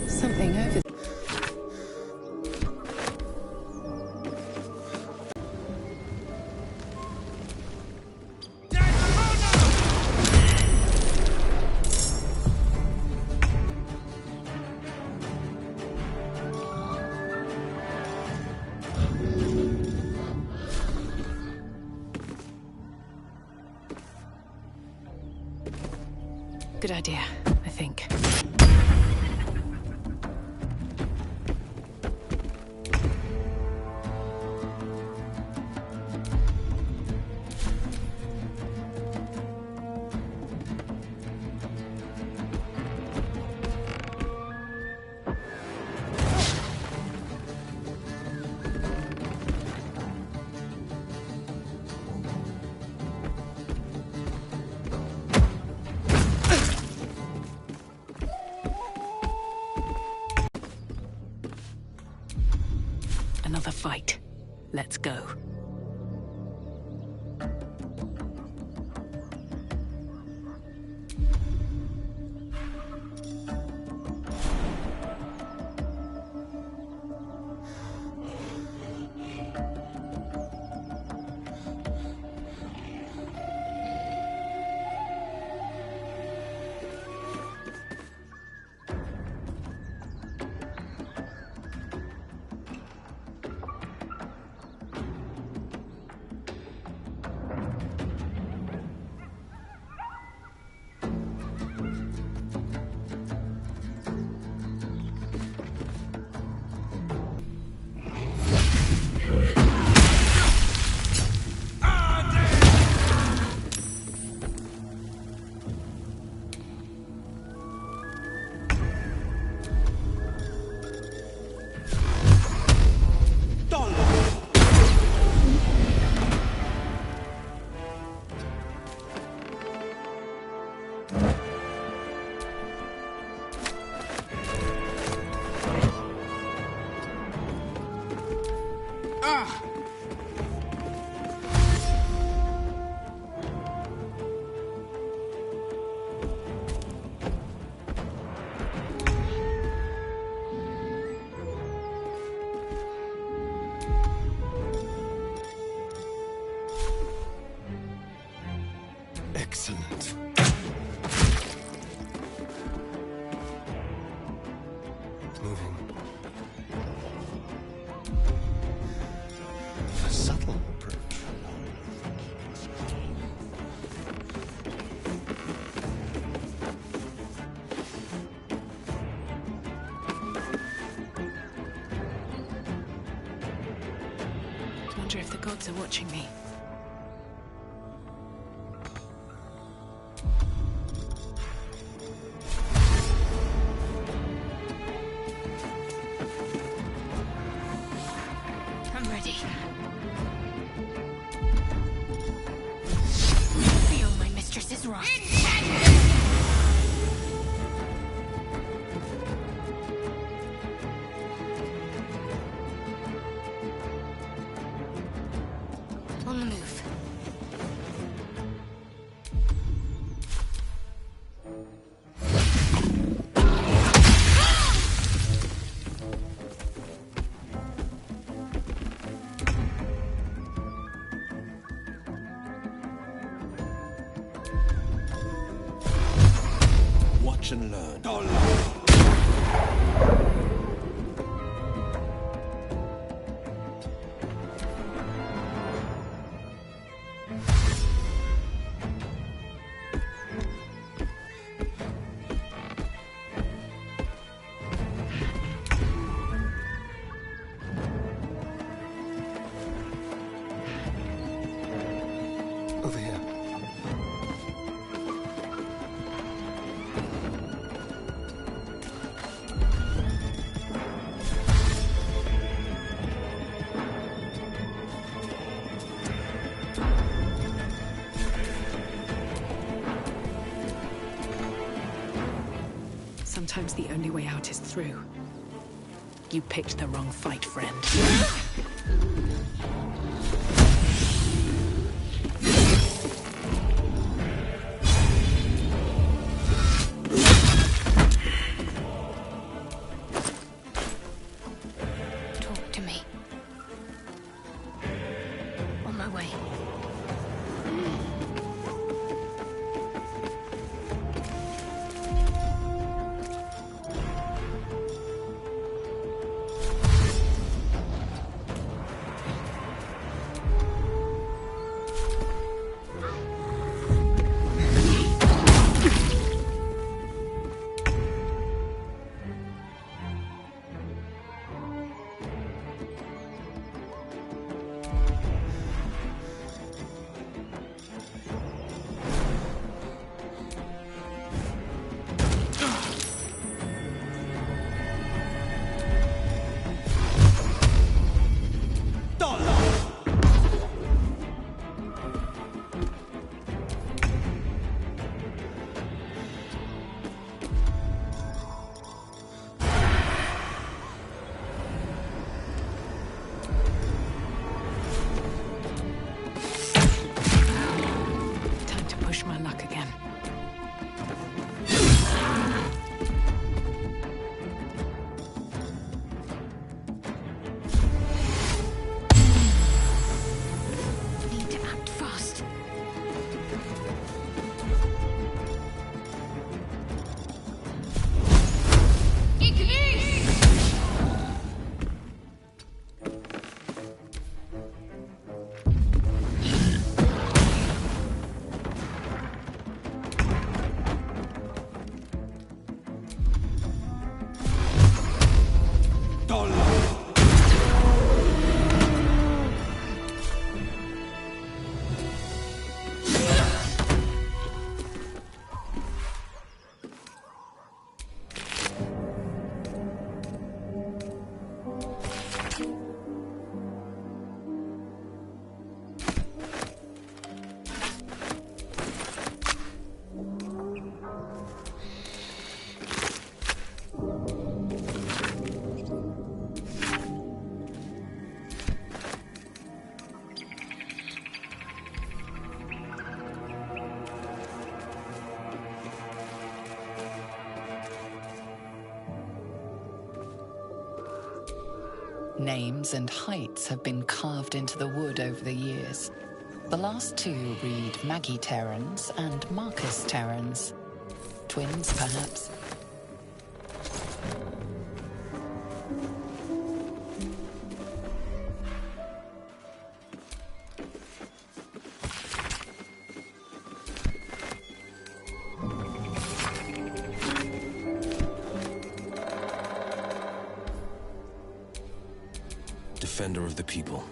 Something over there. Good idea, I think. Another fight. Let's go. Excellent. Moving. A subtle approach. I wonder if the gods are watching me. I'm ready. Feel my mistress's wrath. On the move. Watch and learn. Over here. Sometimes the only way out is through. You picked the wrong fight, friend. Names and heights have been carved into the wood over the years. The last two read Maggie Terrans and Marcus Terrans. Twins, perhaps. Defender of the people.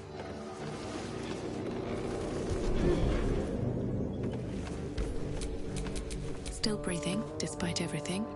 Still breathing, despite everything.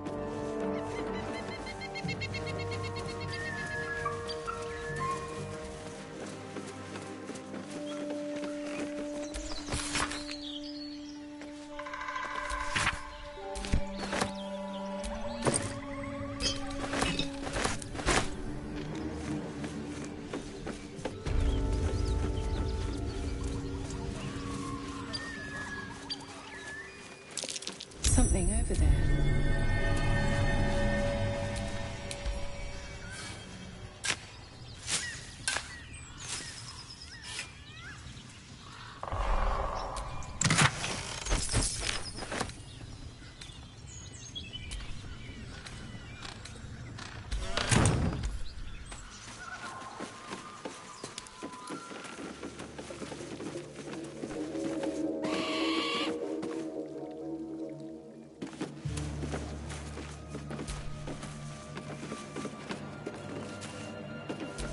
Something over there.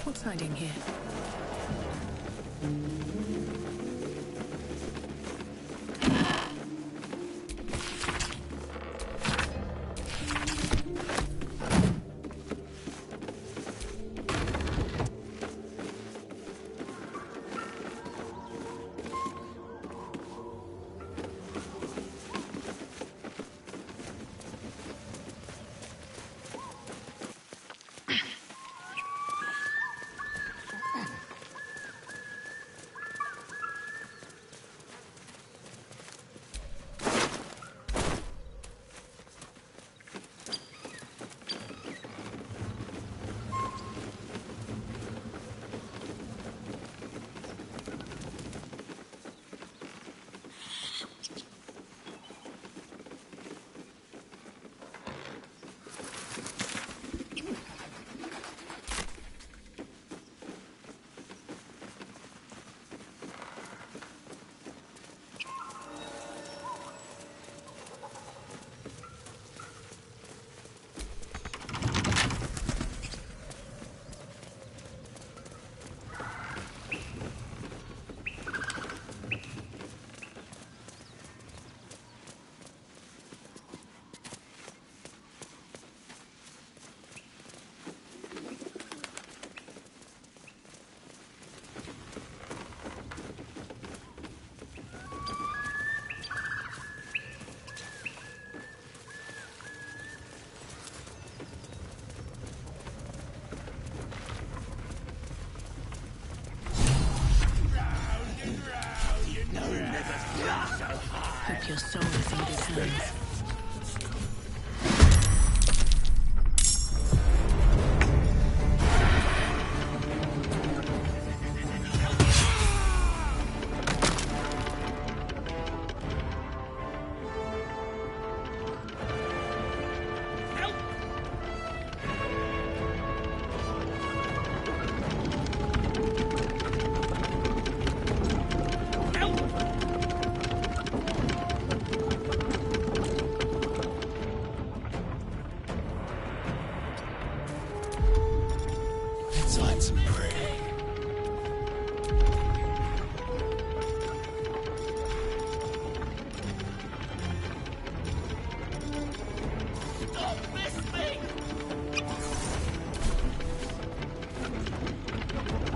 What's hiding here? Hope your soul is in good hands.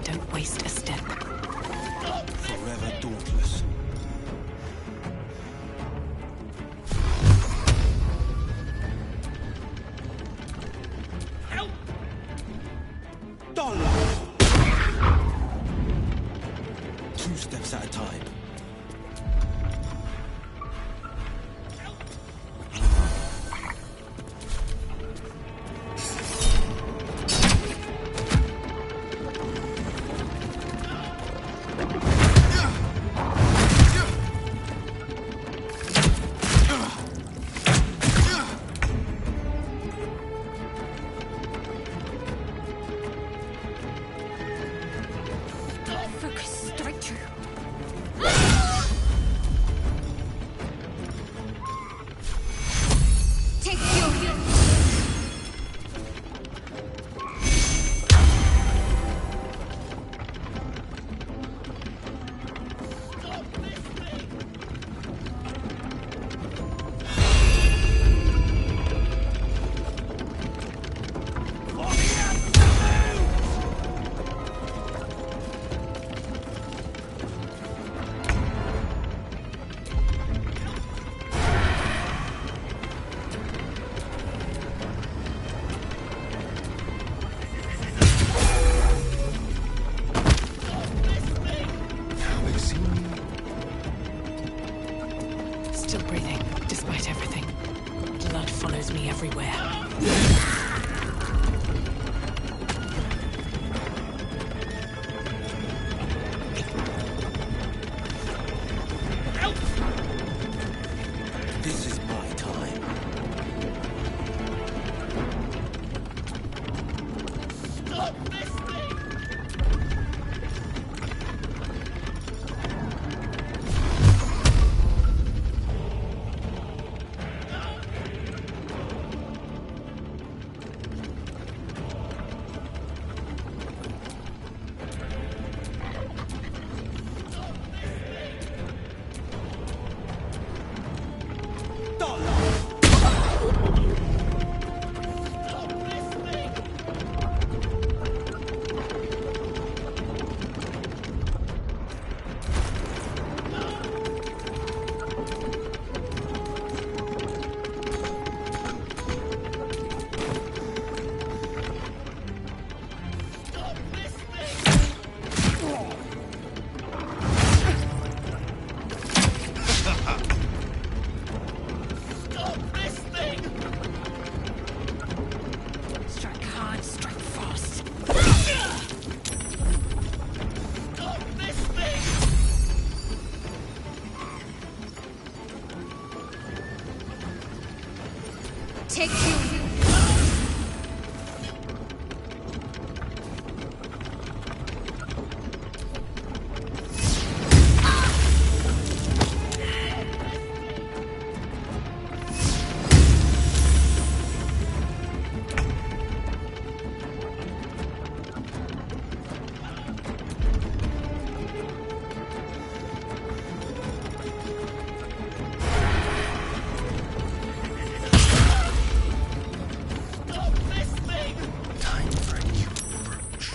Don't waste a step. Forever dauntless. Help! Dollar! 2 steps at a time. follows me everywhere. This is my time. Stop this thing! Strike hard, strike fast. Stop this thing! Take you. Stop this thing! Time for a new approach.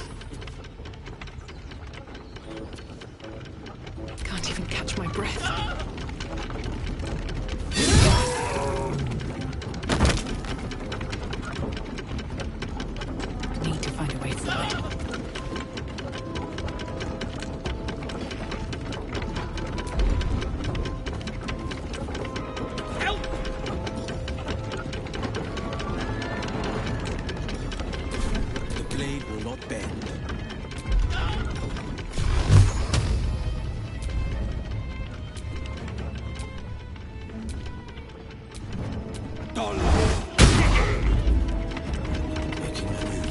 Can't even catch my breath. Need to find a way forward. Help! The blade will not bend. Making a move.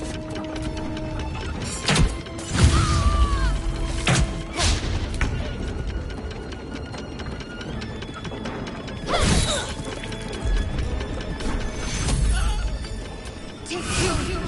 Take you.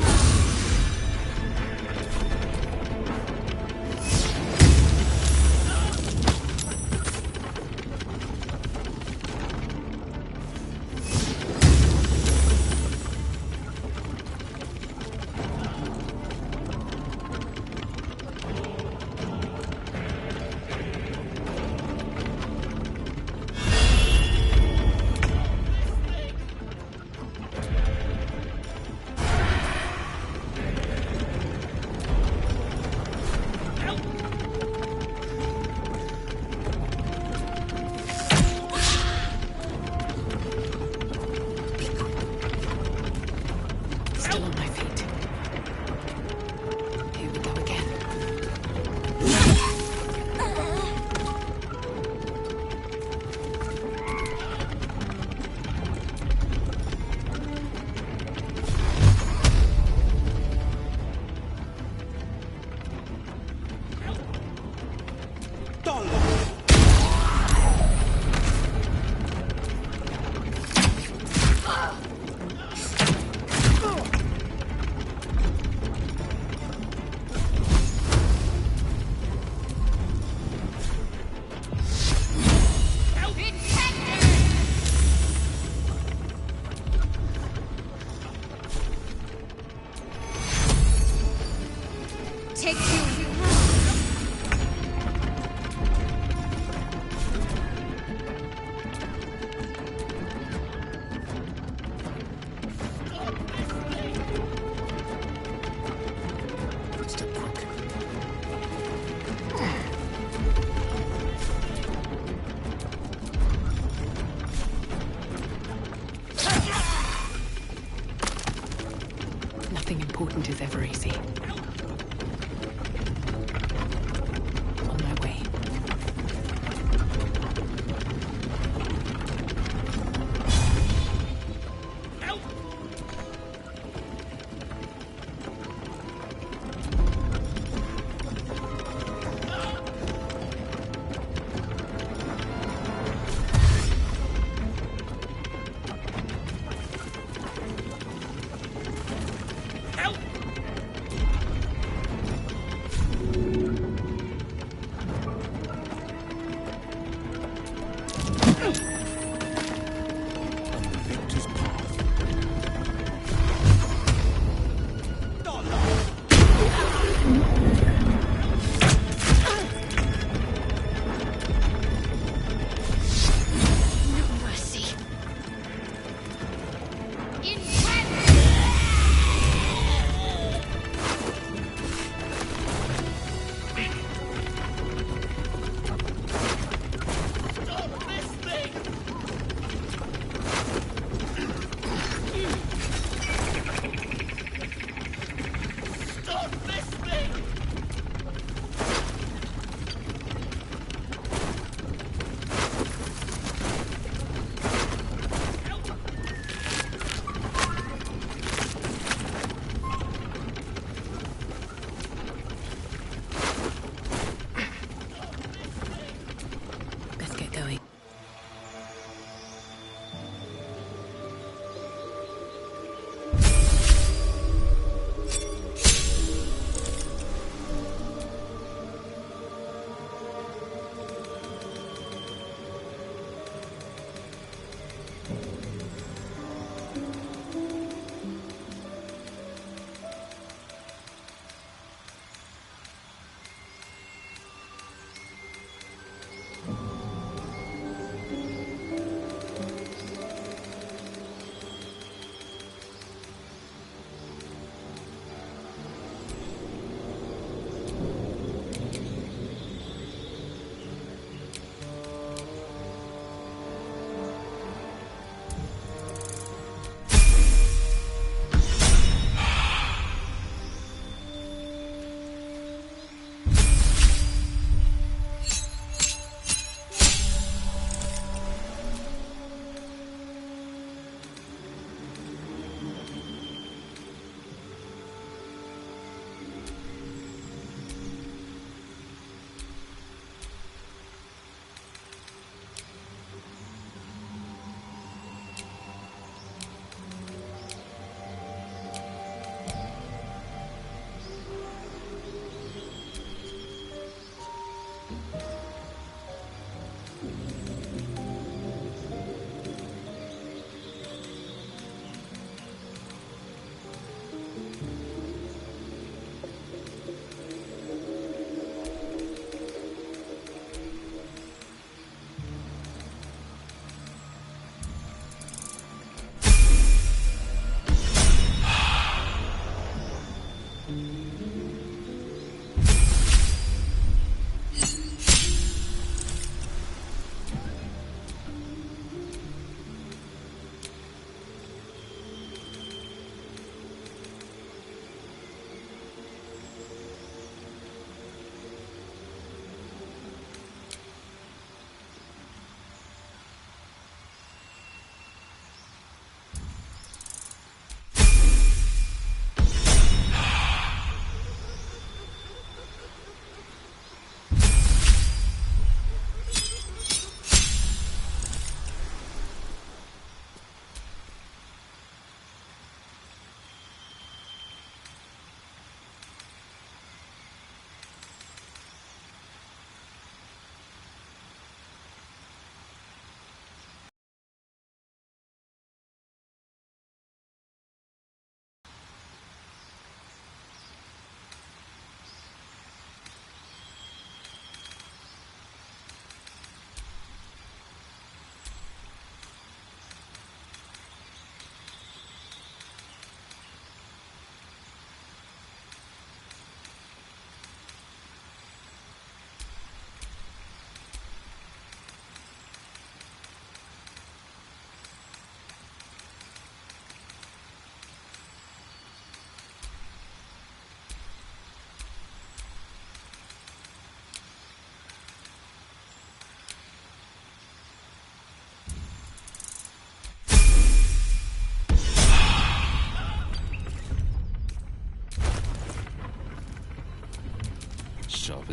Still on my feet. Here we go again. Take you. Step quick. Nothing important is ever easy. On my way. Help! Help!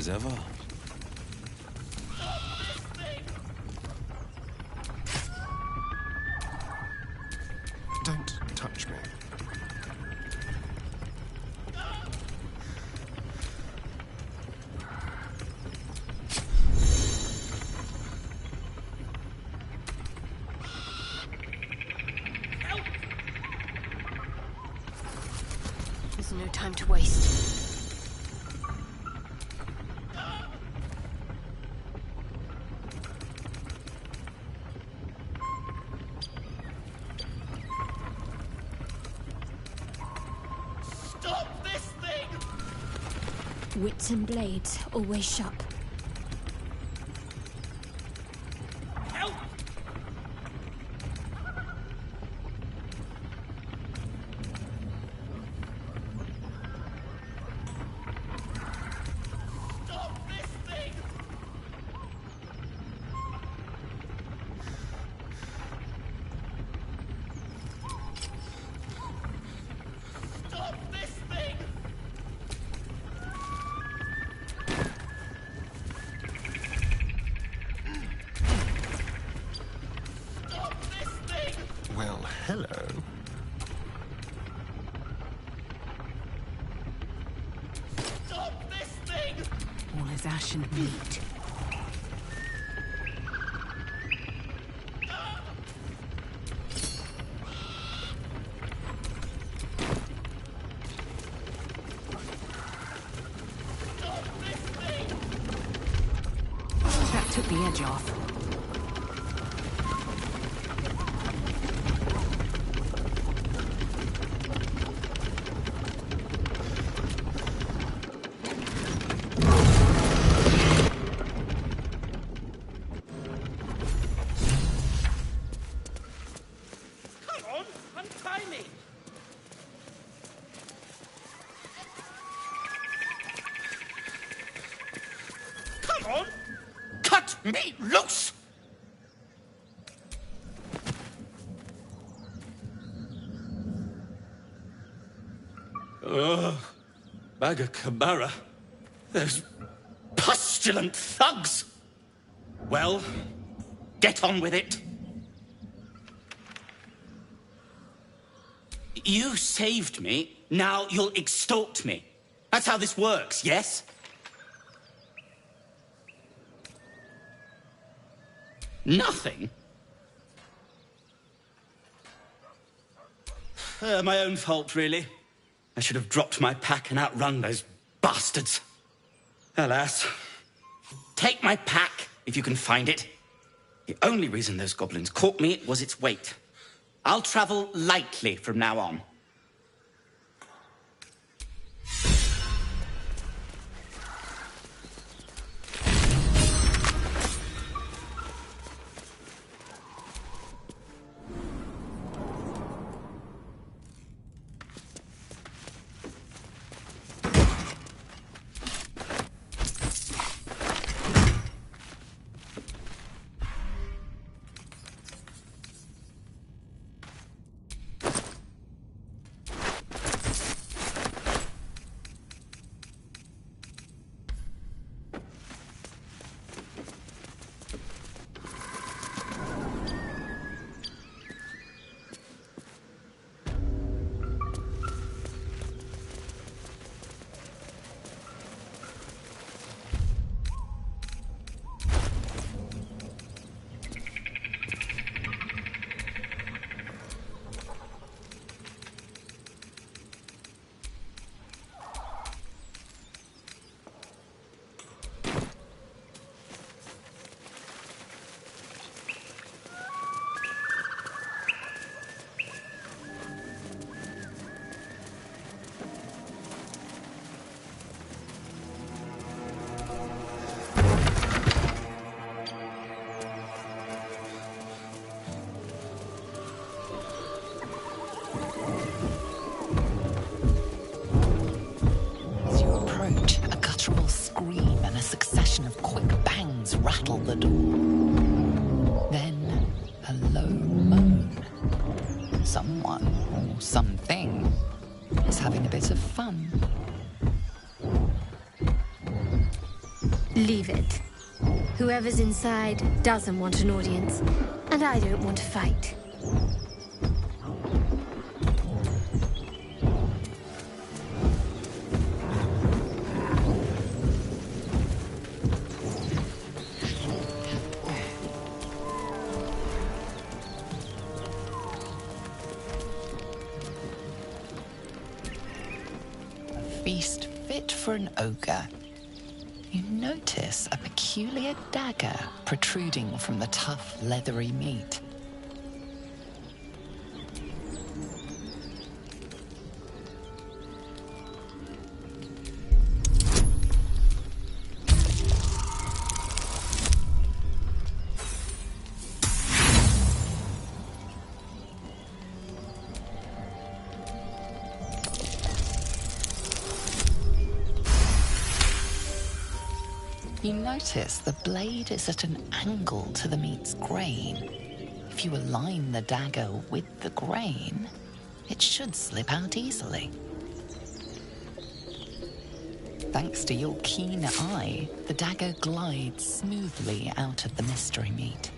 as ever. Don't touch me. There's no time to waste. Stop this thing! Wits and blades, always sharp. Help! Stop this thing! Stop this thing! Stop this thing! Well, hello. Stop this thing! All is ash and meat. Stop this thing! That took the edge off. Come on, untie me! Come on! Cut me loose! Ugh, Bagacamara. Those pustulant thugs! Well, get on with it. You saved me, now you'll extort me. That's how this works, yes? Nothing? My own fault, really. I should have dropped my pack and outrun those bastards. Alas. Take my pack, if you can find it. The only reason those goblins caught me was its weight. I'll travel lightly from now on. rattle the door. Then a low moan. Someone or something is having a bit of fun. Leave it. Whoever's inside doesn't want an audience, and I don't want to fight. Feast fit for an ogre. You notice a peculiar dagger protruding from the tough, leathery meat. You notice the blade is at an angle to the meat's grain. If you align the dagger with the grain, it should slip out easily. Thanks to your keen eye, the dagger glides smoothly out of the mystery meat.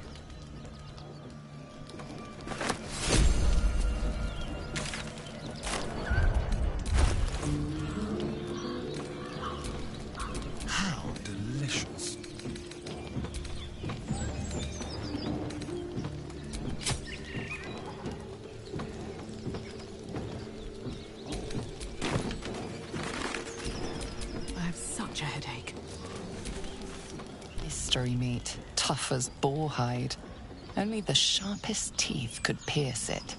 How delicious. I have such a headache. Mystery meat, tough as boar hide. Only the sharpest teeth could pierce it.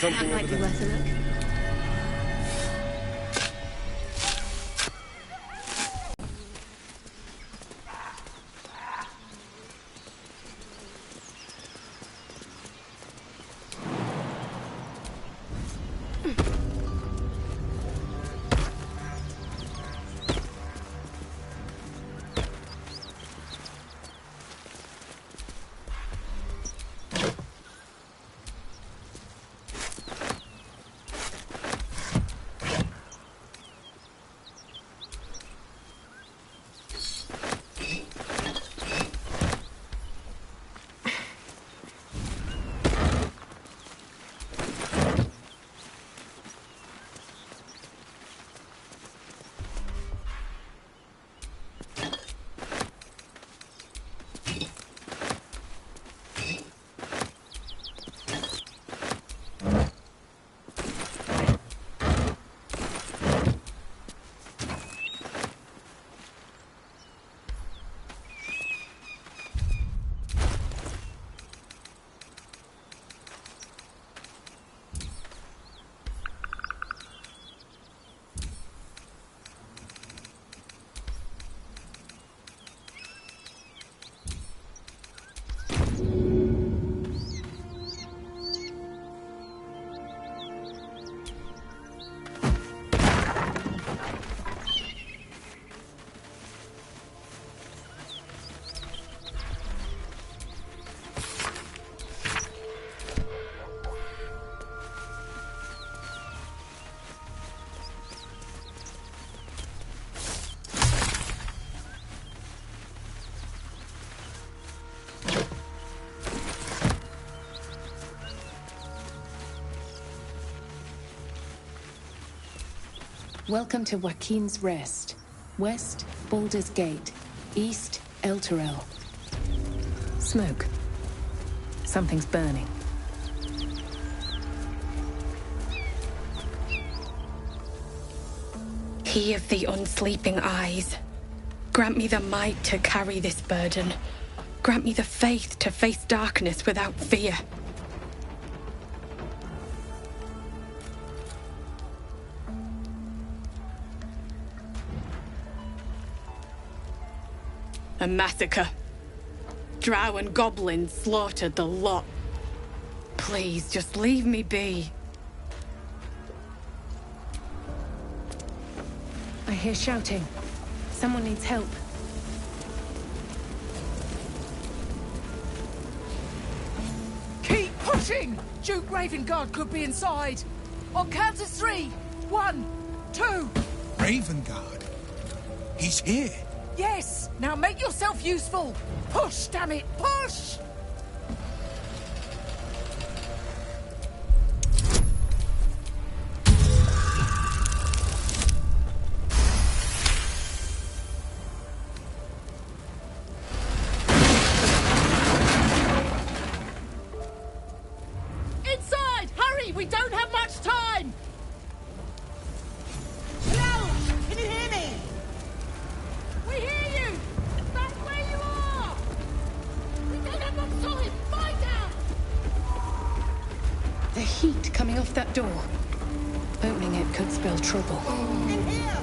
That might be worth a look. Welcome to Joaquin's Rest. West, Baldur's Gate. East, Elturel. Smoke. Something's burning. He of the unsleeping eyes, grant me the might to carry this burden. Grant me the faith to face darkness without fear. A massacre. Drow and goblins slaughtered the lot. Please, just leave me be. I hear shouting. Someone needs help. Keep pushing! Duke Ravengard could be inside. On count of 3. 1, 2. Ravengard? He's here. Yes! Now make yourself useful! Push, damn it! Push! Inside! Hurry! We don't have much time! Hello! Can you hear me? We hear you! Back where you are! We don't have much time! Find out! The heat coming off that door. Opening it could spell trouble. In here!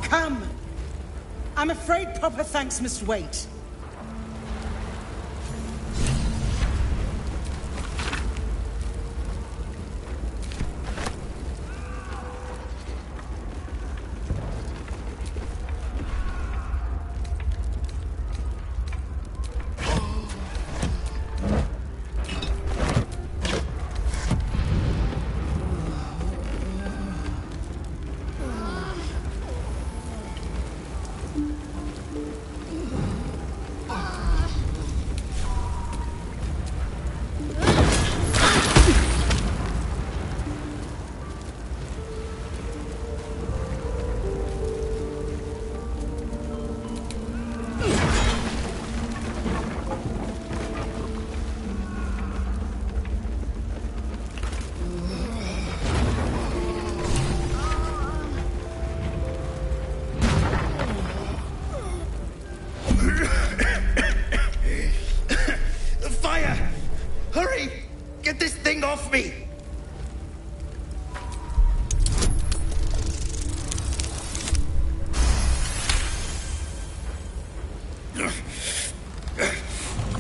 Come! I'm afraid proper thanks must wait. Fire! Hurry! Get this thing off me!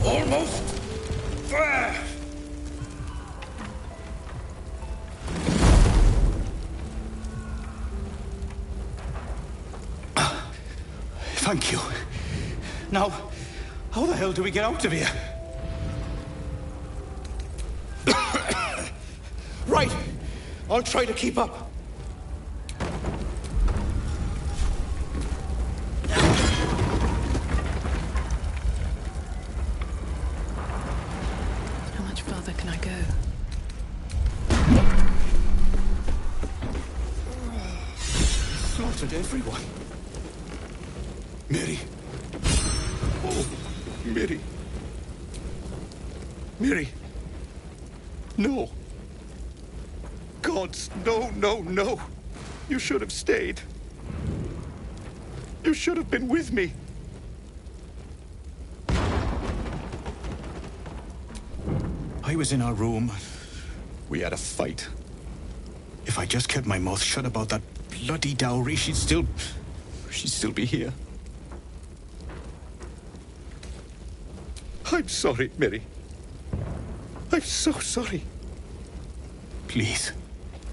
Almost. Thank you. Now, how the hell do we get out of here? Right. I'll try to keep up. How much further can I go? Slaughtered everyone. Mary. Oh, Mary. Mary. No. Gods, no, no, no. You should have stayed. You should have been with me. I was in our room. We had a fight. If I just kept my mouth shut about that bloody dowry, she'd still be here. I'm sorry, Mary. I'm so sorry. Please,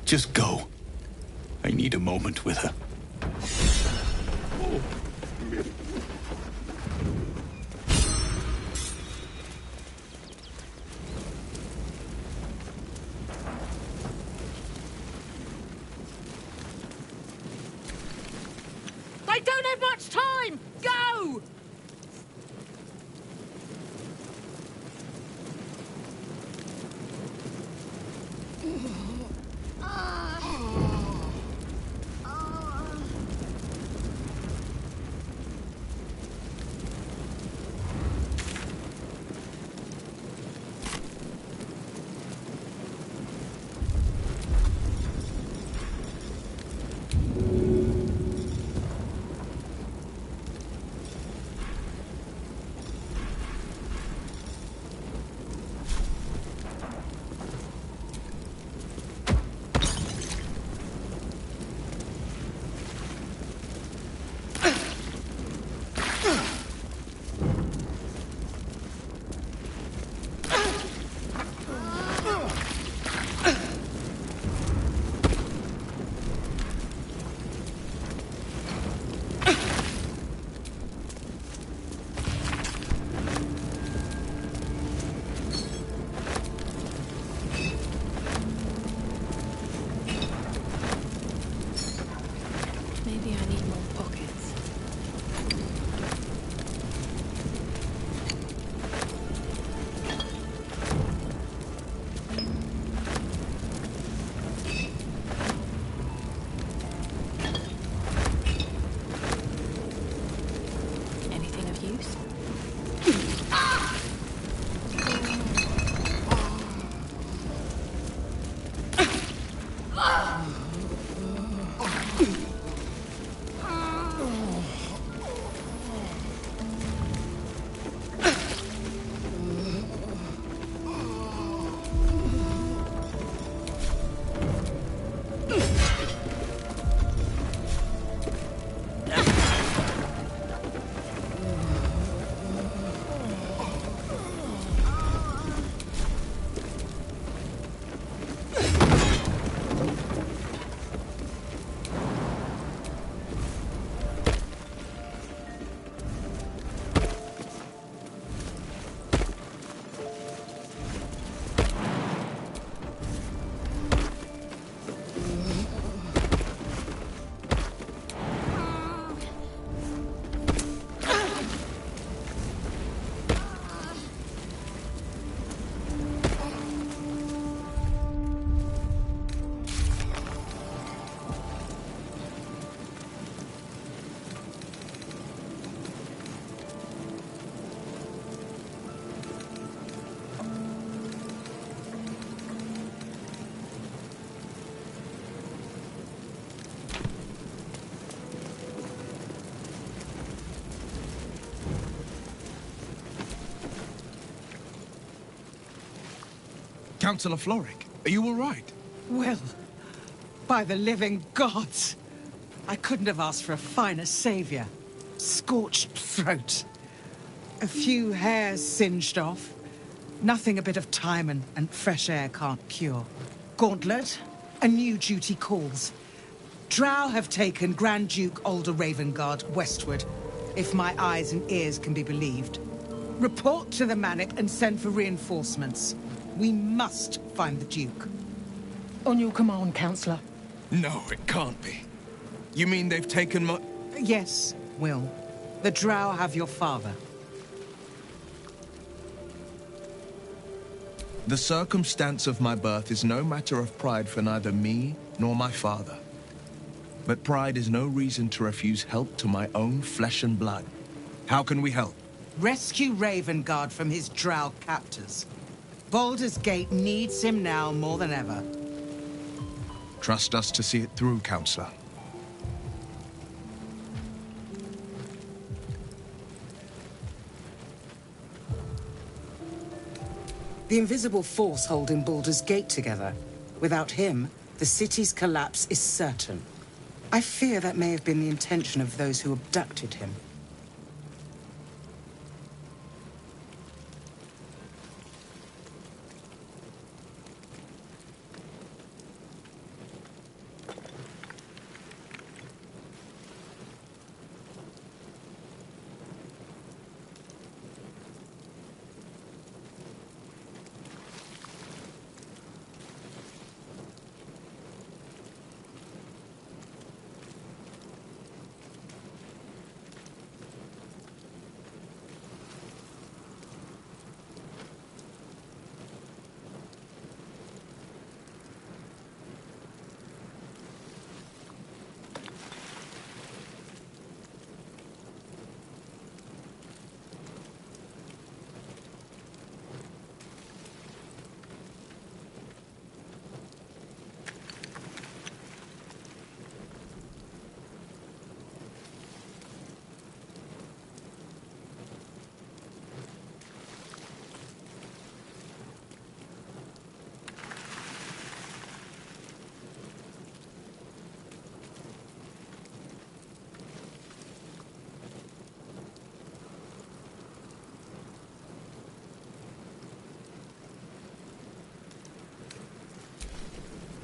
just go. I need a moment with her. Oh, Mary. I don't have much time! Go! Councillor Floric, are you all right? Will, by the living gods, I couldn't have asked for a finer savior. Scorched throat. A few hairs singed off. Nothing a bit of time and fresh air can't cure. Gauntlet, a new duty calls. Drow have taken Grand Duke Alder Ravengard westward, if my eyes and ears can be believed. Report to the Manic and send for reinforcements. We must find the Duke. On your command, Councillor. No, it can't be. You mean they've taken my... Yes, Will. The Drow have your father. The circumstance of my birth is no matter of pride for neither me nor my father. But pride is no reason to refuse help to my own flesh and blood. How can we help? Rescue Ravengard from his Drow captors. Baldur's Gate needs him now more than ever. Trust us to see it through, Councillor. The invisible force holding Baldur's Gate together. Without him, the city's collapse is certain. I fear that may have been the intention of those who abducted him.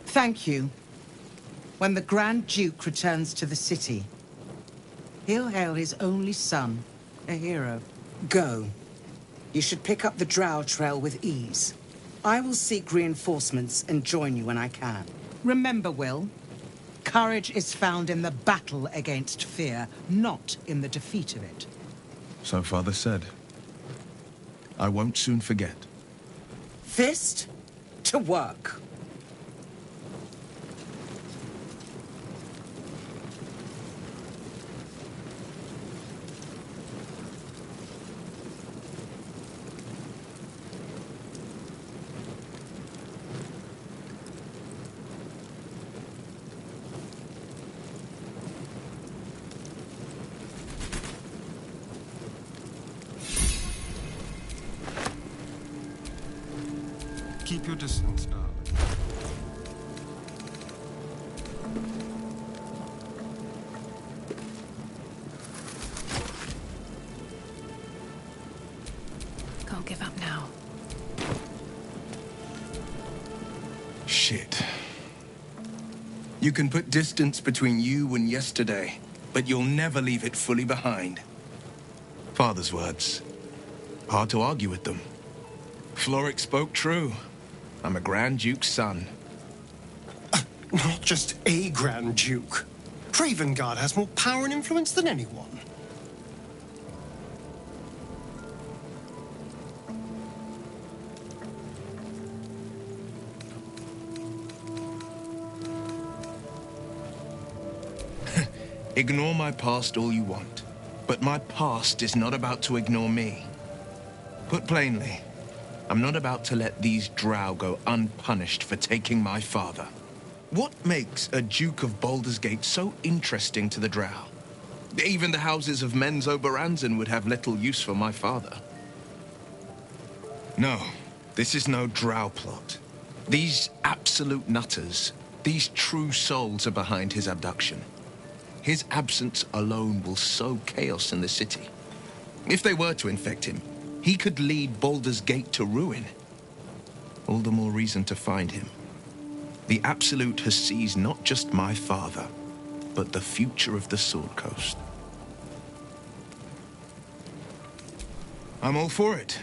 Thank you. When the Grand Duke returns to the city, he'll hail his only son, a hero. Go. You should pick up the Drow trail with ease. I will seek reinforcements and join you when I can. Remember, Will, courage is found in the battle against fear, not in the defeat of it. So Father said. I won't soon forget. Fist to work. Keep your distance, darling. Can't give up now. Shit. You can put distance between you and yesterday, but you'll never leave it fully behind. Father's words. Hard to argue with them. Floric spoke true. I'm a Grand Duke's son. Not just a Grand Duke. Ravengard has more power and influence than anyone. Ignore my past all you want, but my past is not about to ignore me. Put plainly, I'm not about to let these Drow go unpunished for taking my father. What makes a Duke of Baldur's Gate so interesting to the Drow? Even the houses of Men's Oberanzen would have little use for my father. No, this is no Drow plot. These absolute nutters, these true souls are behind his abduction. His absence alone will sow chaos in the city. If they were to infect him, he could lead Baldur's Gate to ruin. All the more reason to find him. The Absolute has seized not just my father, but the future of the Sword Coast. I'm all for it.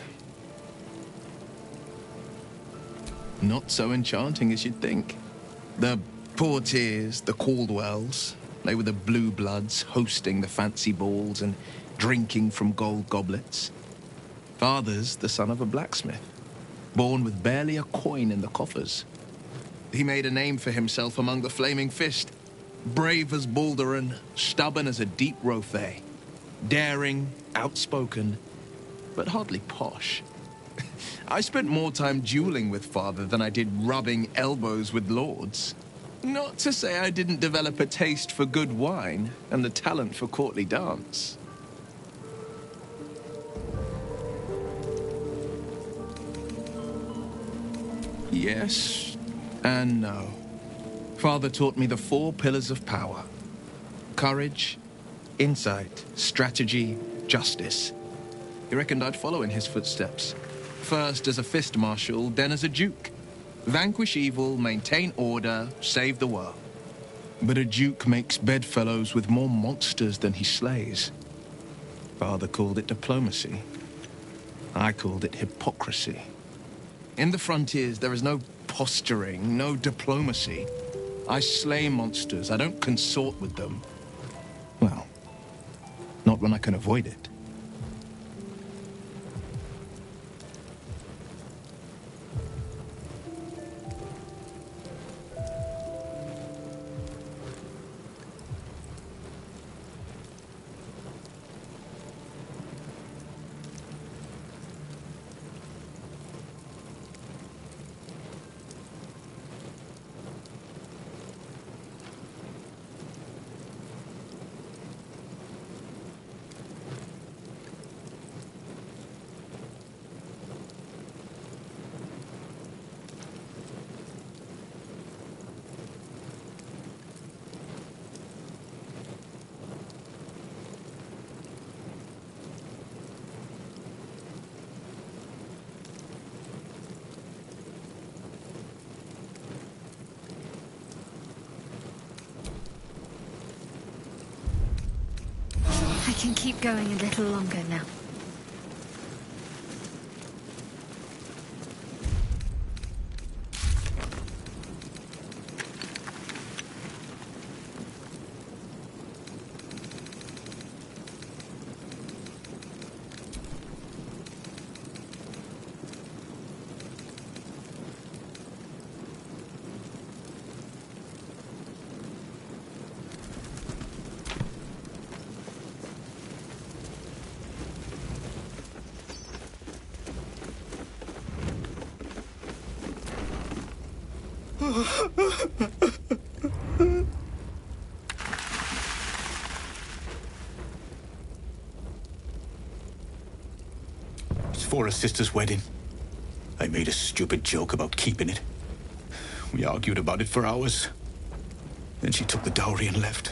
Not so enchanting as you'd think. The Portiers, the Caldwells, they were the blue bloods hosting the fancy balls and drinking from gold goblets. Father's the son of a blacksmith, born with barely a coin in the coffers. He made a name for himself among the Flaming Fist. Brave as Balduran, stubborn as a deep Rothay. Daring, outspoken, but hardly posh. I spent more time dueling with Father than I did rubbing elbows with lords. Not to say I didn't develop a taste for good wine and the talent for courtly dance. Yes and no. Father taught me the 4 pillars of power. Courage, insight, strategy, justice. He reckoned I'd follow in his footsteps. First as a fist marshal, then as a duke. Vanquish evil, maintain order, save the world. But a duke makes bedfellows with more monsters than he slays. Father called it diplomacy. I called it hypocrisy. In the frontiers, there is no posturing, no diplomacy. I slay monsters. I don't consort with them. Well, not when I can avoid it. I can keep going a little longer now. It's for a sister's wedding. I made a stupid joke about keeping it. We argued about it for hours. Then she took the dowry and left.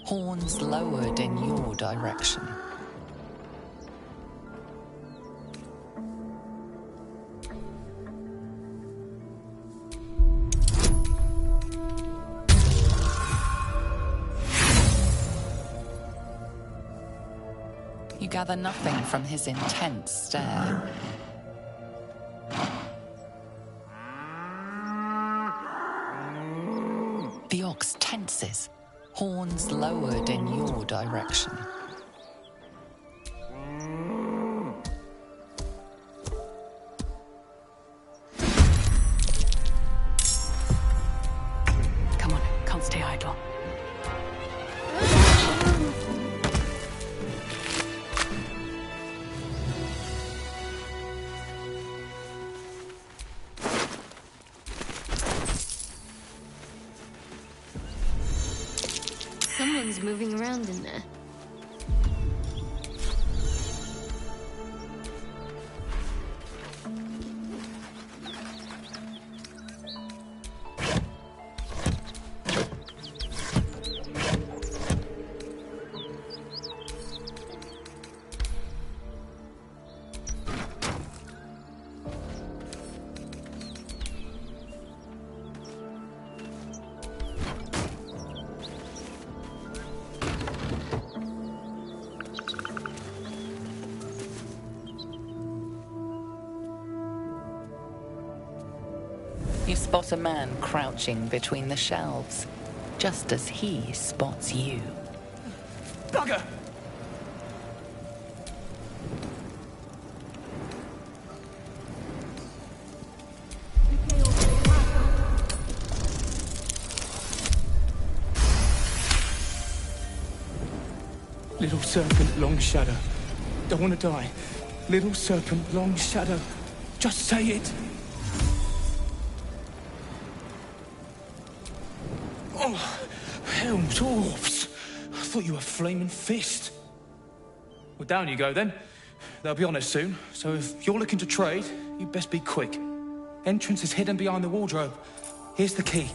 horns lowered in your direction. You gather nothing from his intense stare. The ox tenses, horns lowered in your direction. Come on, can't stay idle. Someone's moving around in there. You spot a man crouching between the shelves, just as he spots you. Bugger! Little serpent, long shadow. Don't want to die. Little serpent, long shadow. Just say it. Oh, hell, dwarves. I thought you were flaming fist. Well, down you go then. They'll be on us soon, so if you're looking to trade, you'd best be quick. Entrance is hidden behind the wardrobe. Here's the key.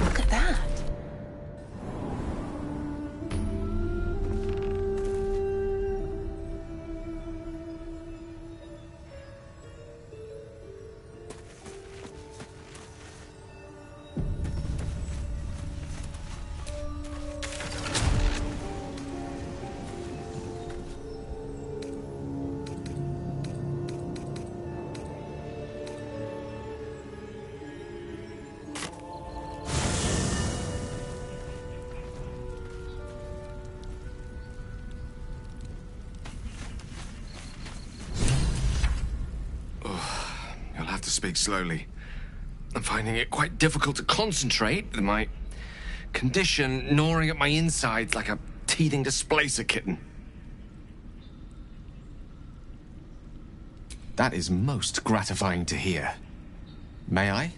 Look at that. Speak slowly. I'm finding it quite difficult to concentrate with my condition gnawing at my insides like a teething displacer kitten. That is most gratifying to hear. May I?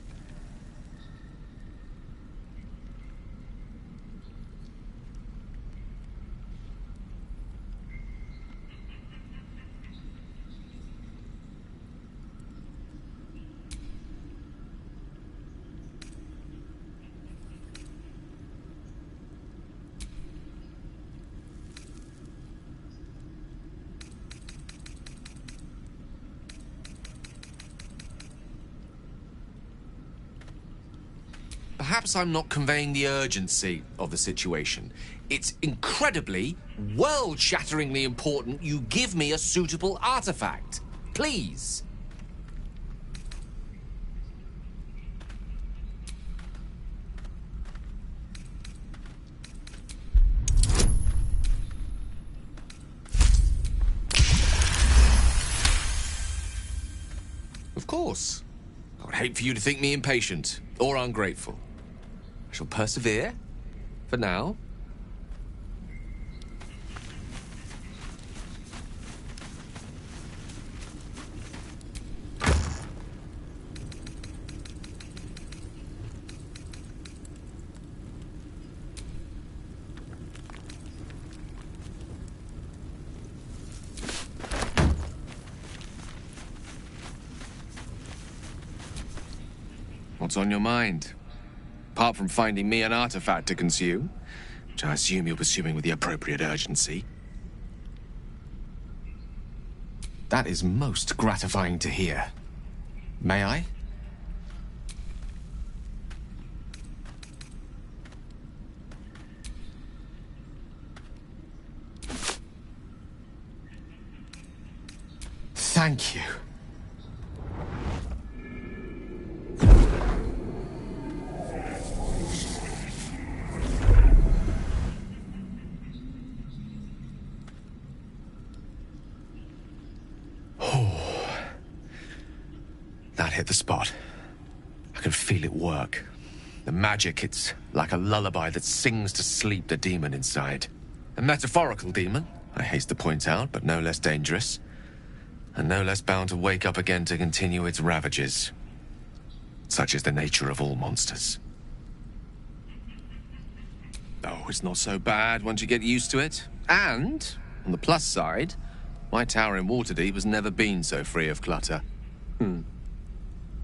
Perhaps I'm not conveying the urgency of the situation. It's incredibly, world-shatteringly important you give me a suitable artifact. Please. course. I would hate for you to think me impatient or ungrateful. I shall persevere. For now. What's on your mind? Apart from finding me an artifact to consume, which I assume you're pursuing with the appropriate urgency. That is most gratifying to hear. May I? Thank you. That hit the spot. I can feel it work. The magic, it's like a lullaby that sings to sleep the demon inside. A metaphorical demon, I haste to point out, but no less dangerous. And no less bound to wake up again to continue its ravages. Such is the nature of all monsters. Oh, it's not so bad once you get used to it. And, on the plus side, my tower in Waterdeep has never been so free of clutter.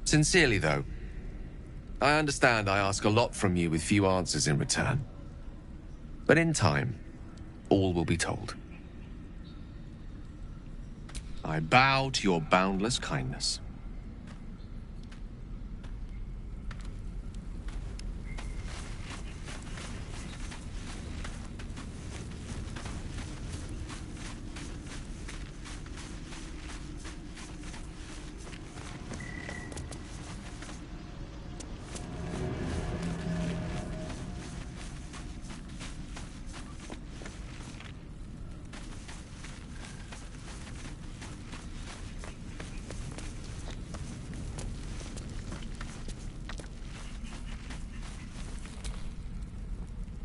Sincerely, though, I understand I ask a lot from you with few answers in return. But in time, all will be told. I bow to your boundless kindness.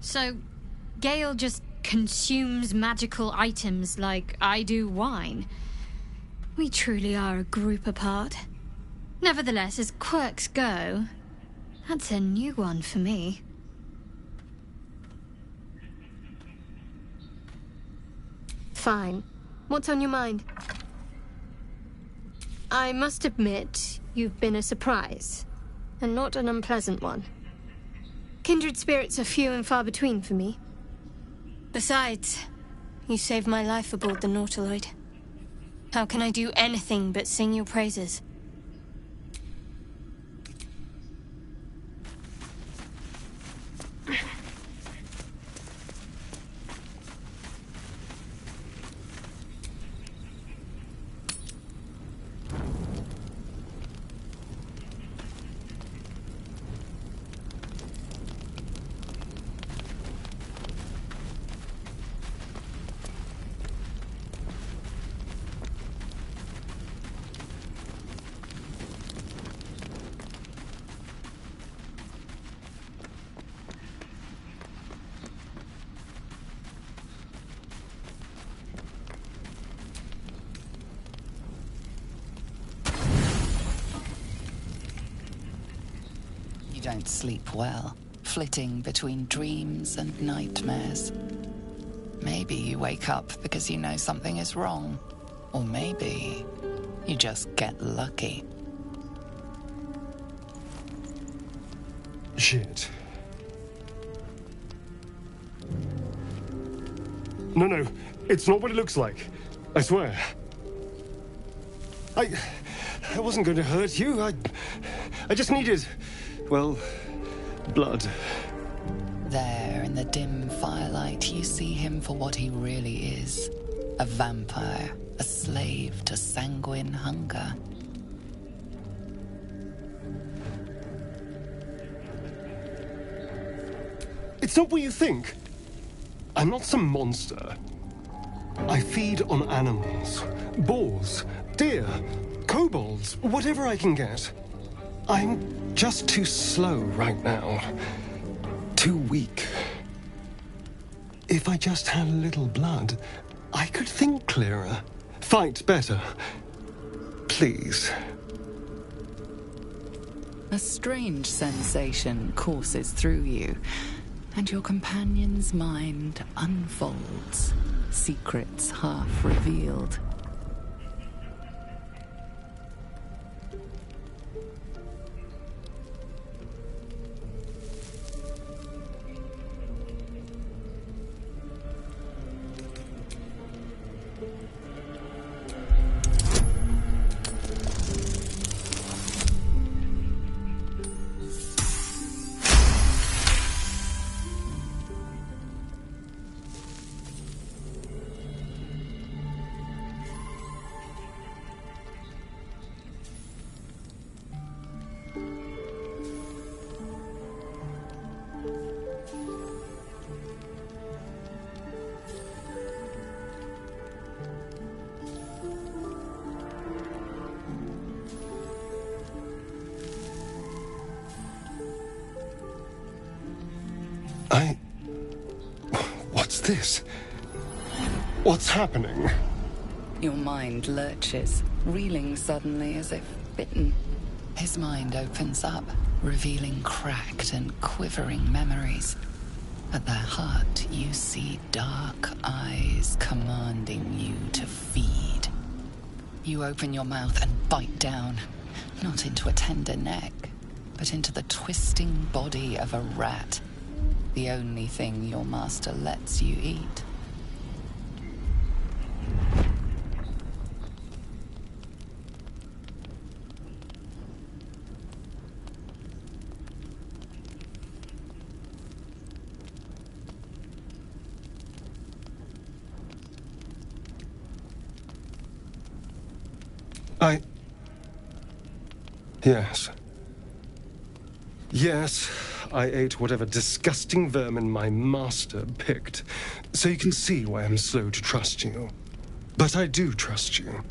So, Gale just consumes magical items like I do wine. We truly are a group apart. Nevertheless, as quirks go, that's a new one for me. Fine. What's on your mind? I must admit, you've been a surprise, and not an unpleasant one. Kindred spirits are few and far between for me. Besides, you saved my life aboard the Nautiloid. How can I do anything but sing your praises? You don't sleep well, flitting between dreams and nightmares. Maybe you wake up because you know something is wrong. Or maybe you just get lucky. Shit. No, it's not what it looks like. I swear. I wasn't going to hurt you. I just needed, well, blood. There, in the dim firelight, you see him for what he really is. A vampire, a slave to sanguine hunger. It's not what you think. I'm not some monster. I feed on animals, boars, deer, kobolds, whatever I can get. I'm just too slow right now. Too weak. If I just had a little blood, I could think clearer, fight better. Please. A strange sensation courses through you, and your companion's mind unfolds, secrets half revealed. What's this? What's happening? Your mind lurches, reeling suddenly as if bitten. His mind opens up, revealing cracked and quivering memories. At their heart, you see dark eyes commanding you to feed. You open your mouth and bite down, not into a tender neck, but into the twisting body of a rat, the only thing your master lets you eat. Yes, I ate whatever disgusting vermin my master picked, so you can see why I'm slow to trust you. But I do trust you.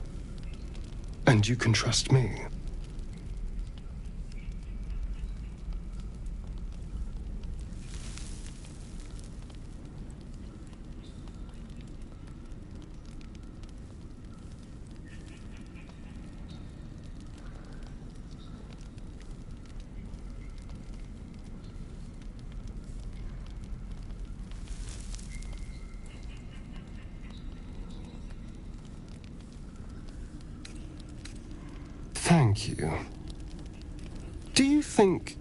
And you can trust me. Thank you. Do you think...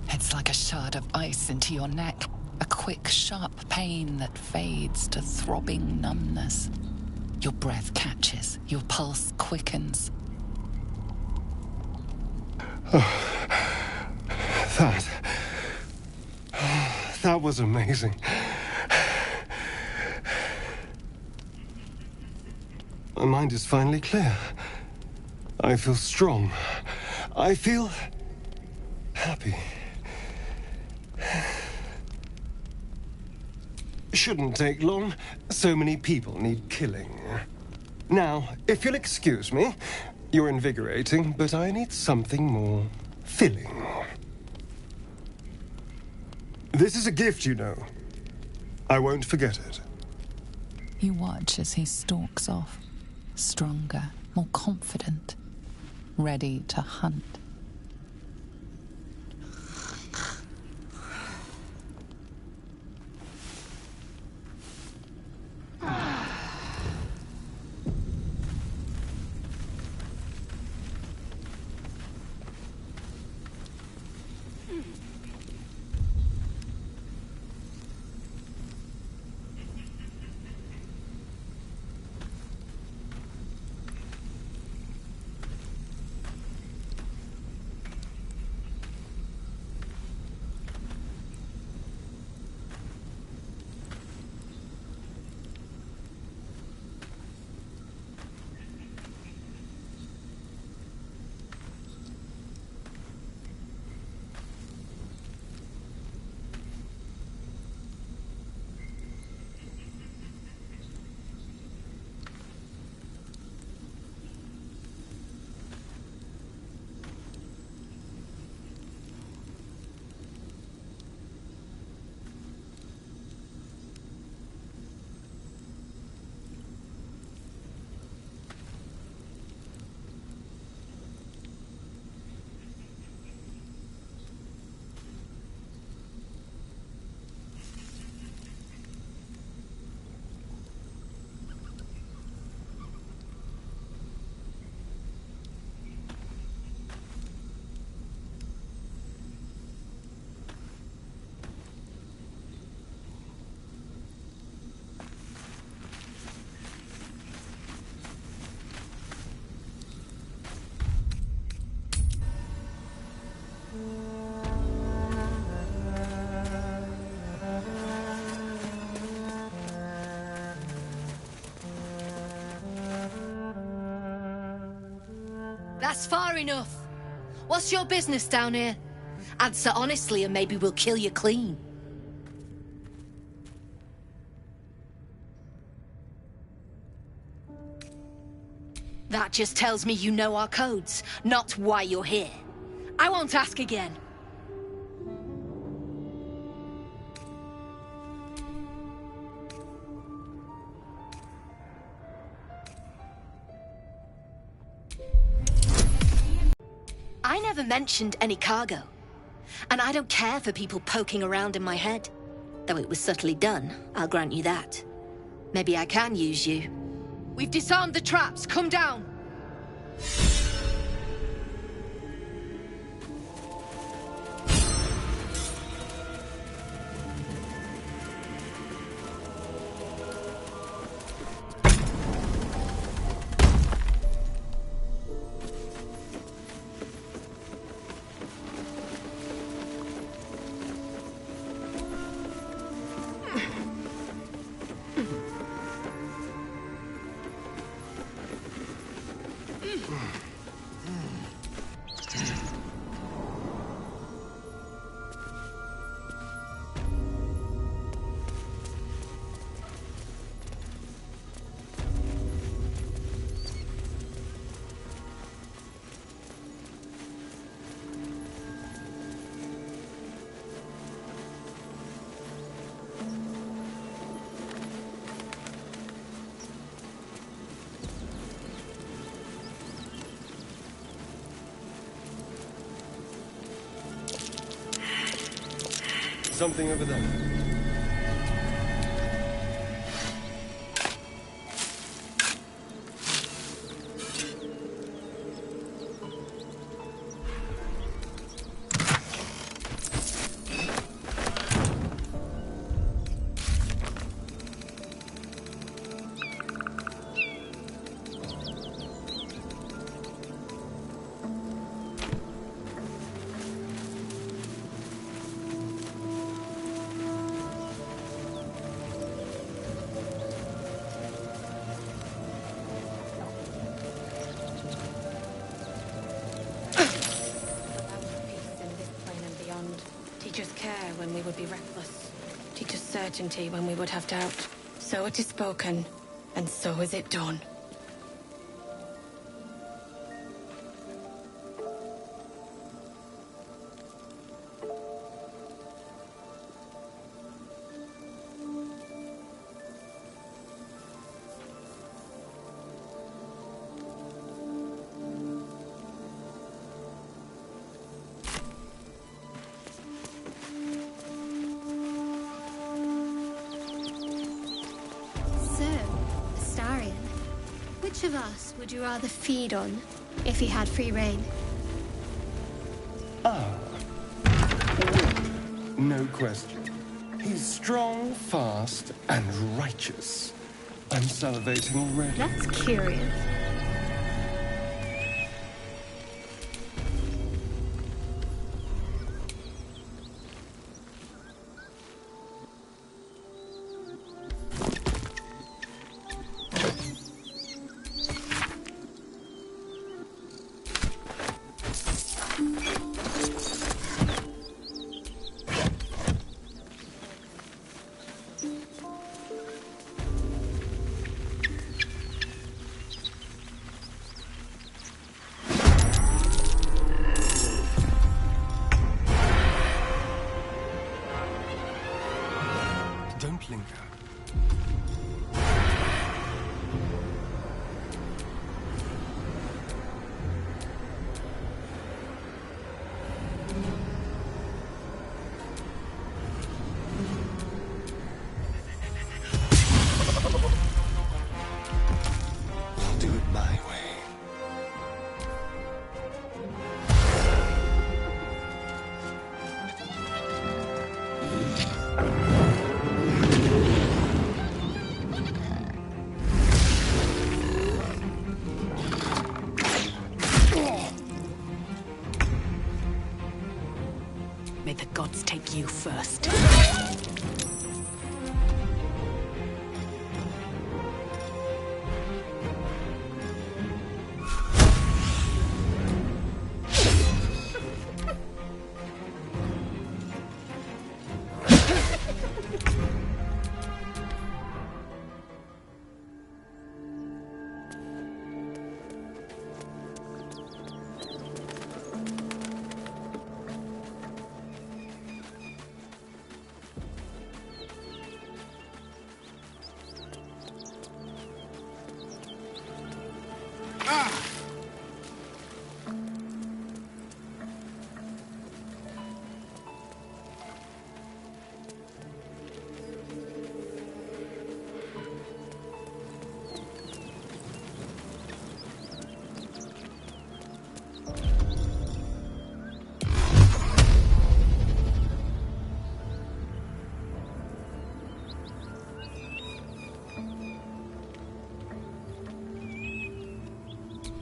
It's like a shard of ice into your neck, a quick, sharp pain that fades to throbbing numbness. Your breath catches, your pulse quickens. That was amazing. My mind is finally clear. I feel strong. I feel happy. Shouldn't take long. So many people need killing. Now, if you'll excuse me, you're invigorating, but I need something more filling. This is a gift, you know. I won't forget it. You watch as he stalks off, stronger, more confident, ready to hunt. That's far enough. What's your business down here? Answer honestly and maybe we'll kill you clean. That just tells me you know our codes, not why you're here. I won't ask again. I never mentioned any cargo. And I don't care for people poking around in my head. Though it was subtly done, I'll grant you that. Maybe I can use you. We've disarmed the traps. Come down. Something over there. When we would be reckless. Teach us certainty when we would have doubt. So it is spoken, and so is it done. Which of us would you rather feed on if he had free reign? No question. He's strong, fast, and righteous. I'm salivating already. That's curious. Don't linger. I'll do it my way.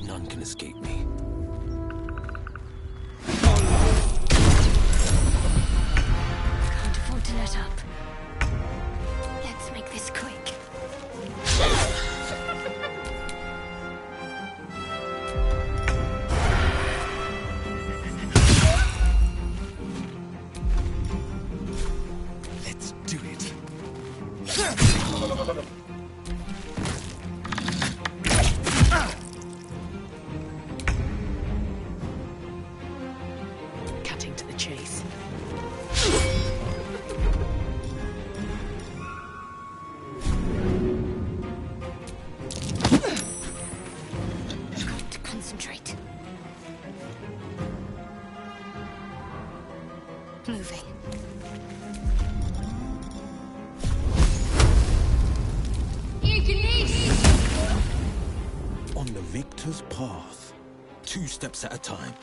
None can escape me. Can't afford to let up. Let's make this quick. Let's do it. Cutting to the chase. Got to concentrate. Moving. On the victor's path, 2 steps at a time.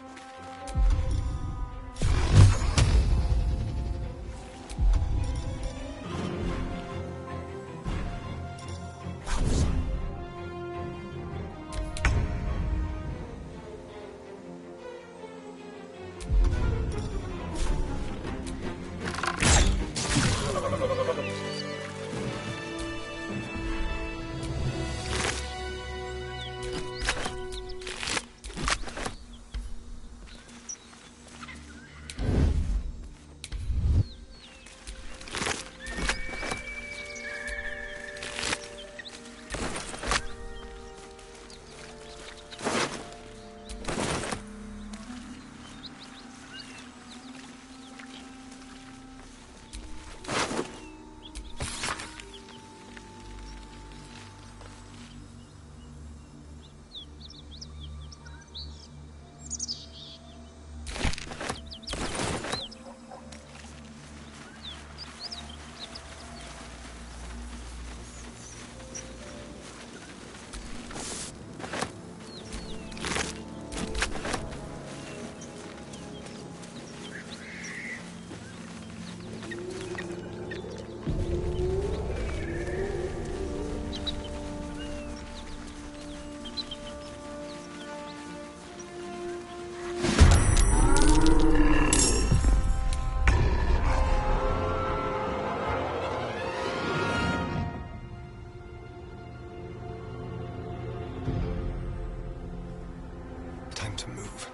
Time to move.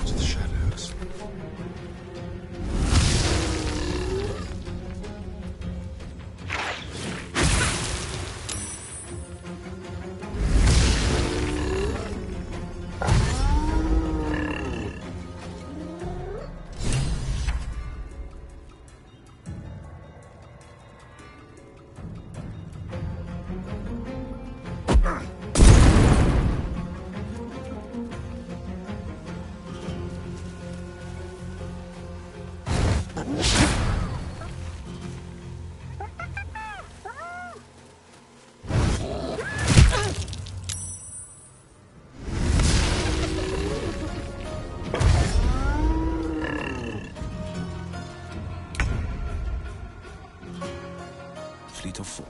To the shadows. Fleet of foot.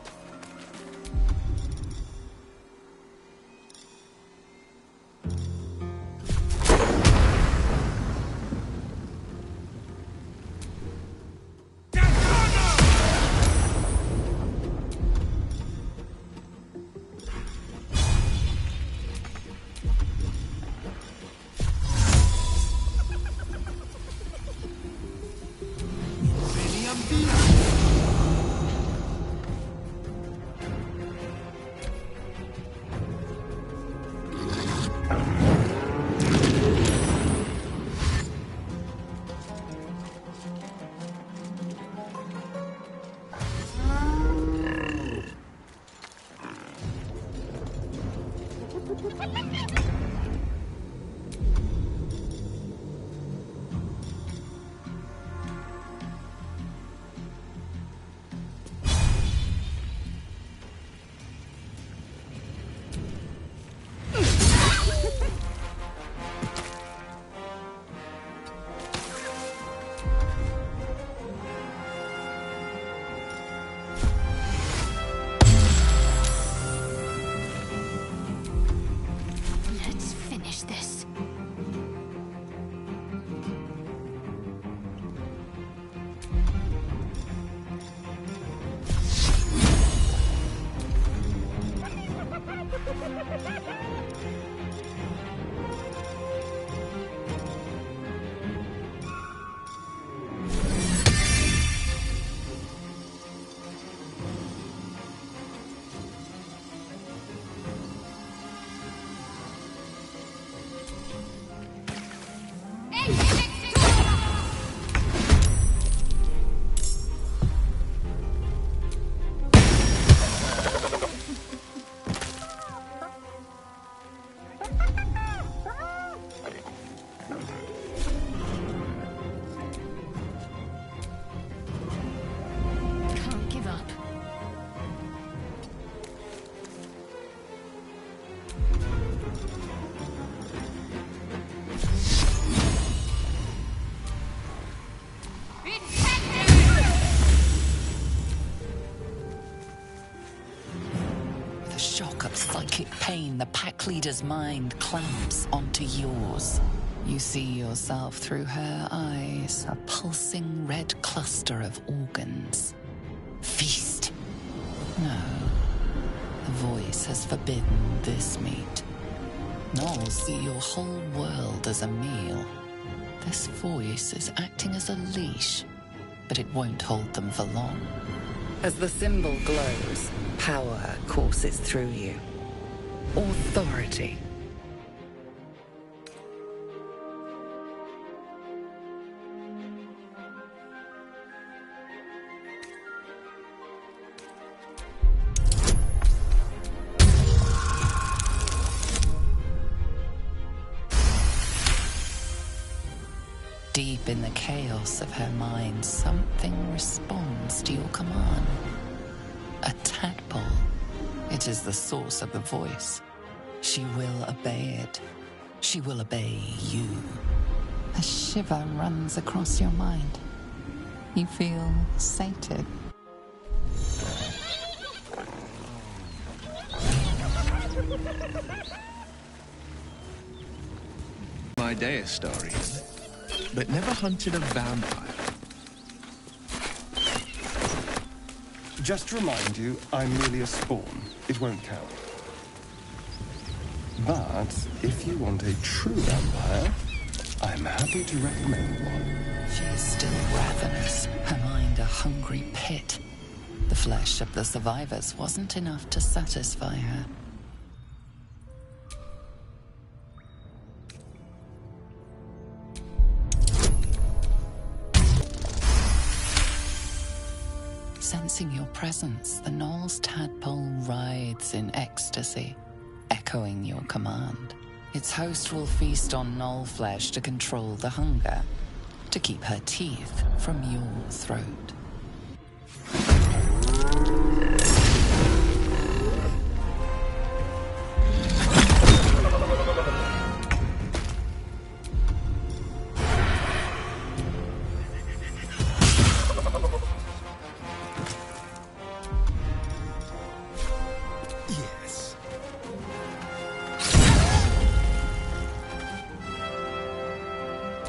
Let's finish this. Can't give up. The shock of psychic pain, the pack leader's mind clamps onto yours. You see yourself through her eyes, a pulsing red cluster of organs. Feast. No. The voice has forbidden this meat. Gnolls see your whole world as a meal. This voice is acting as a leash, but it won't hold them for long. As the symbol glows, power courses through you. Authority. Deep in the chaos of her mind, something responds to your command. A tadpole. It is the source of the voice. She will obey it. She will obey you. A shiver runs across your mind. You feel sated. My Deus story, but never hunted a vampire. Just to remind you, I'm merely a spawn. It won't count. But if you want a true vampire, I'm happy to recommend one. She is still ravenous, her mind a hungry pit. The flesh of the survivors wasn't enough to satisfy her. Sensing your presence, the Gnoll's tadpole writhes in ecstasy, echoing your command. Its host will feast on Gnoll flesh to control the hunger, to keep her teeth from your throat.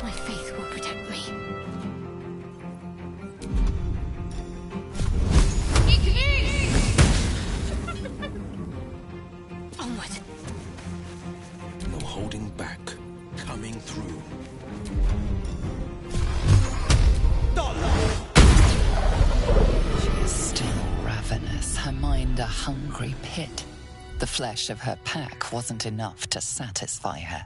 My faith will protect me. Onward. No holding back. Coming through. She is still ravenous, her mind a hungry pit. The flesh of her pack wasn't enough to satisfy her.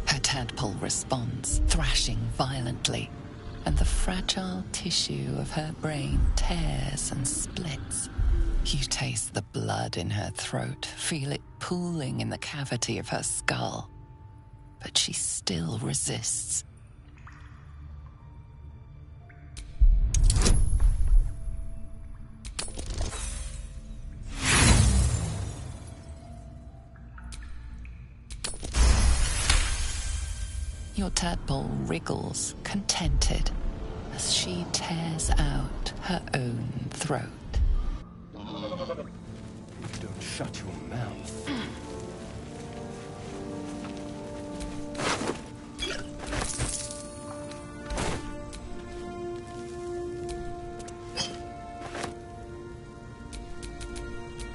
Her tadpole responds, thrashing violently, and the fragile tissue of her brain tears and splits. You taste the blood in her throat, feel it pooling in the cavity of her skull. But she still resists. Your tadpole wriggles, contented, as she tears out her own throat. If you don't shut your mouth.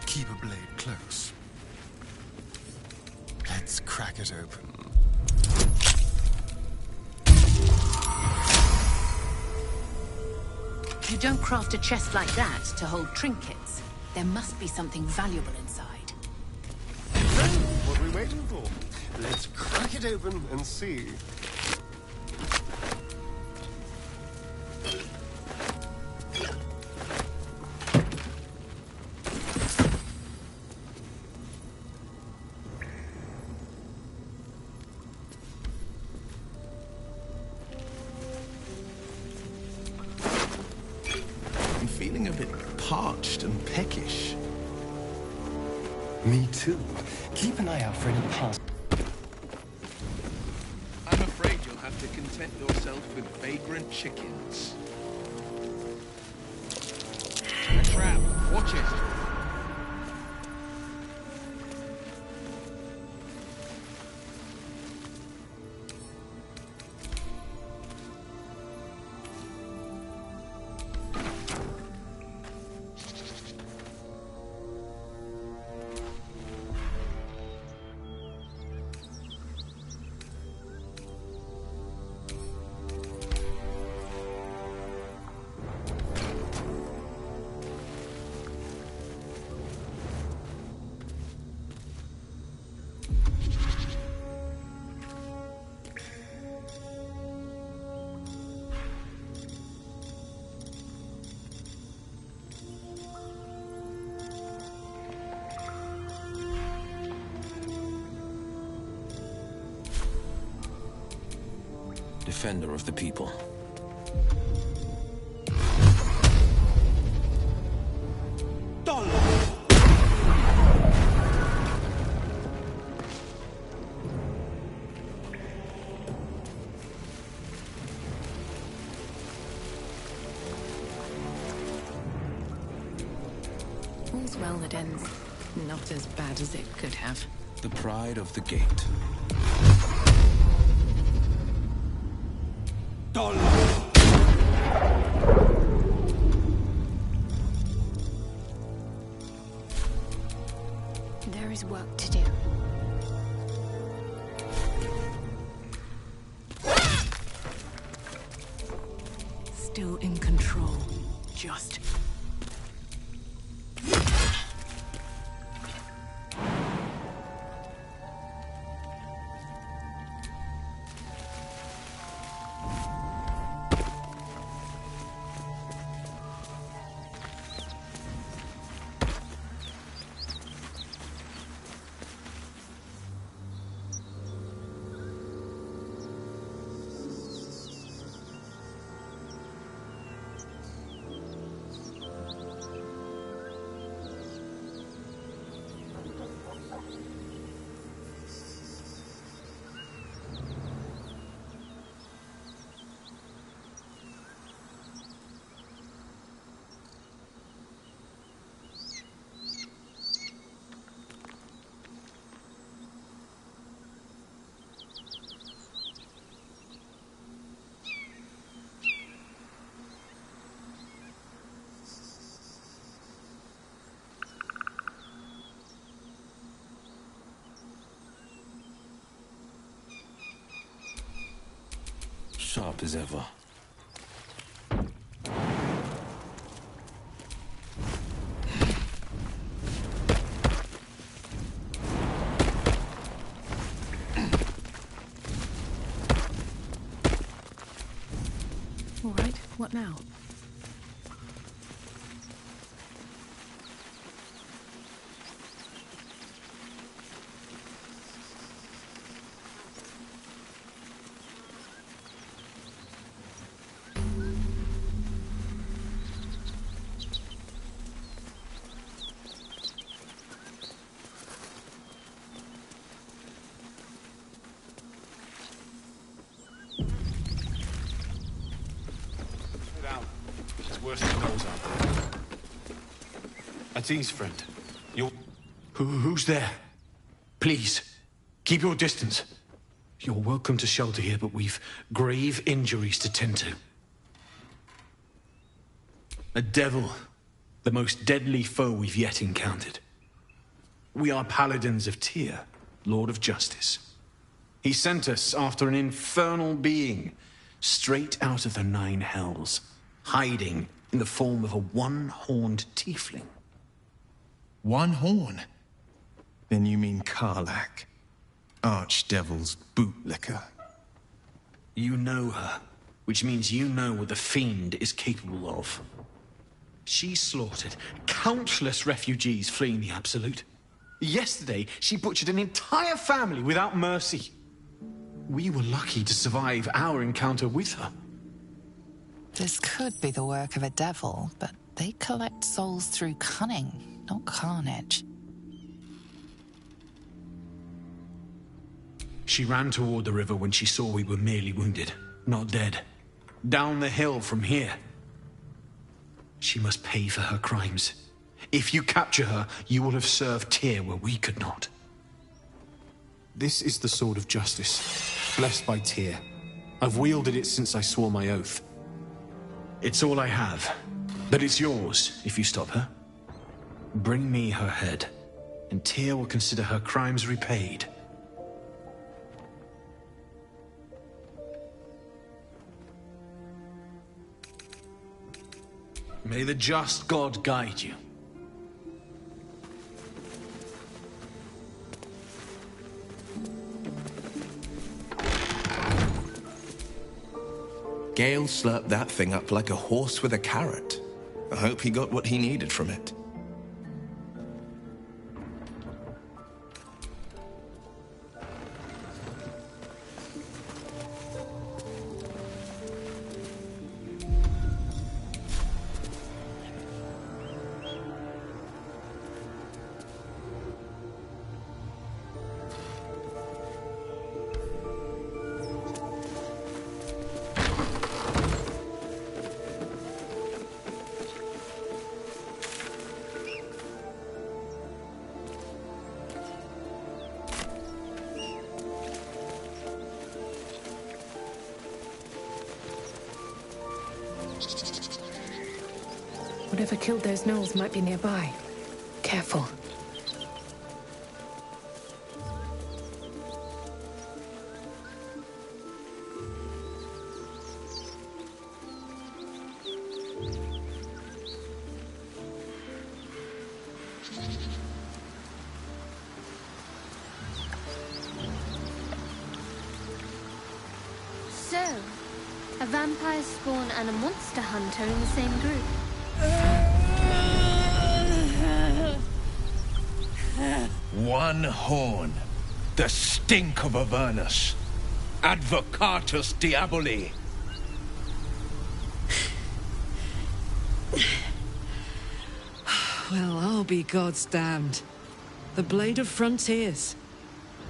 Keep a blade close. Let's crack it open. You don't craft a chest like that to hold trinkets. There must be something valuable inside. So, what are we waiting for? Let's crack it open and see. I'm feeling a bit parched and peckish. Me too. Keep an eye out for any past. I'm afraid you'll have to content yourself with vagrant chickens. A trap. Watch it. Defender of the people. All's well that ends not as bad as it could have. The pride of the GAYte. There is work to do. Still in control. Just. Sharp as ever. What now? Worse than those out there. Atine's friend. You're... Who's there? Please, keep your distance. You're welcome to shelter here, but we've grave injuries to tend to. A devil. The most deadly foe we've yet encountered. We are paladins of Tyr, Lord of Justice. He sent us after an infernal being, straight out of the Nine Hells, hiding in the form of a one-horned tiefling. One horn? Then you mean Karlach, Archdevil's bootlicker. You know her, which means you know what the Fiend is capable of. She slaughtered countless refugees fleeing the Absolute. Yesterday, she butchered an entire family without mercy. We were lucky to survive our encounter with her. This could be the work of a devil, but they collect souls through cunning, not carnage. She ran toward the river when she saw we were merely wounded, not dead. Down the hill from here. She must pay for her crimes. If you capture her, you will have served Tyr where we could not. This is the sword of justice, blessed by Tyr. I've wielded it since I swore my oath. It's all I have, but it's yours if you stop her. Bring me her head, and Tyr will consider her crimes repaid. May the just God guide you. Gale slurped that thing up like a horse with a carrot. I hope he got what he needed from it. Whatever killed those gnolls might be nearby. Careful. So, a vampire spawn and a monster hunter in the same group. One horn. The stink of Avernus. Advocatus Diaboli. Well, I'll be God's damned. The Blade of Frontiers.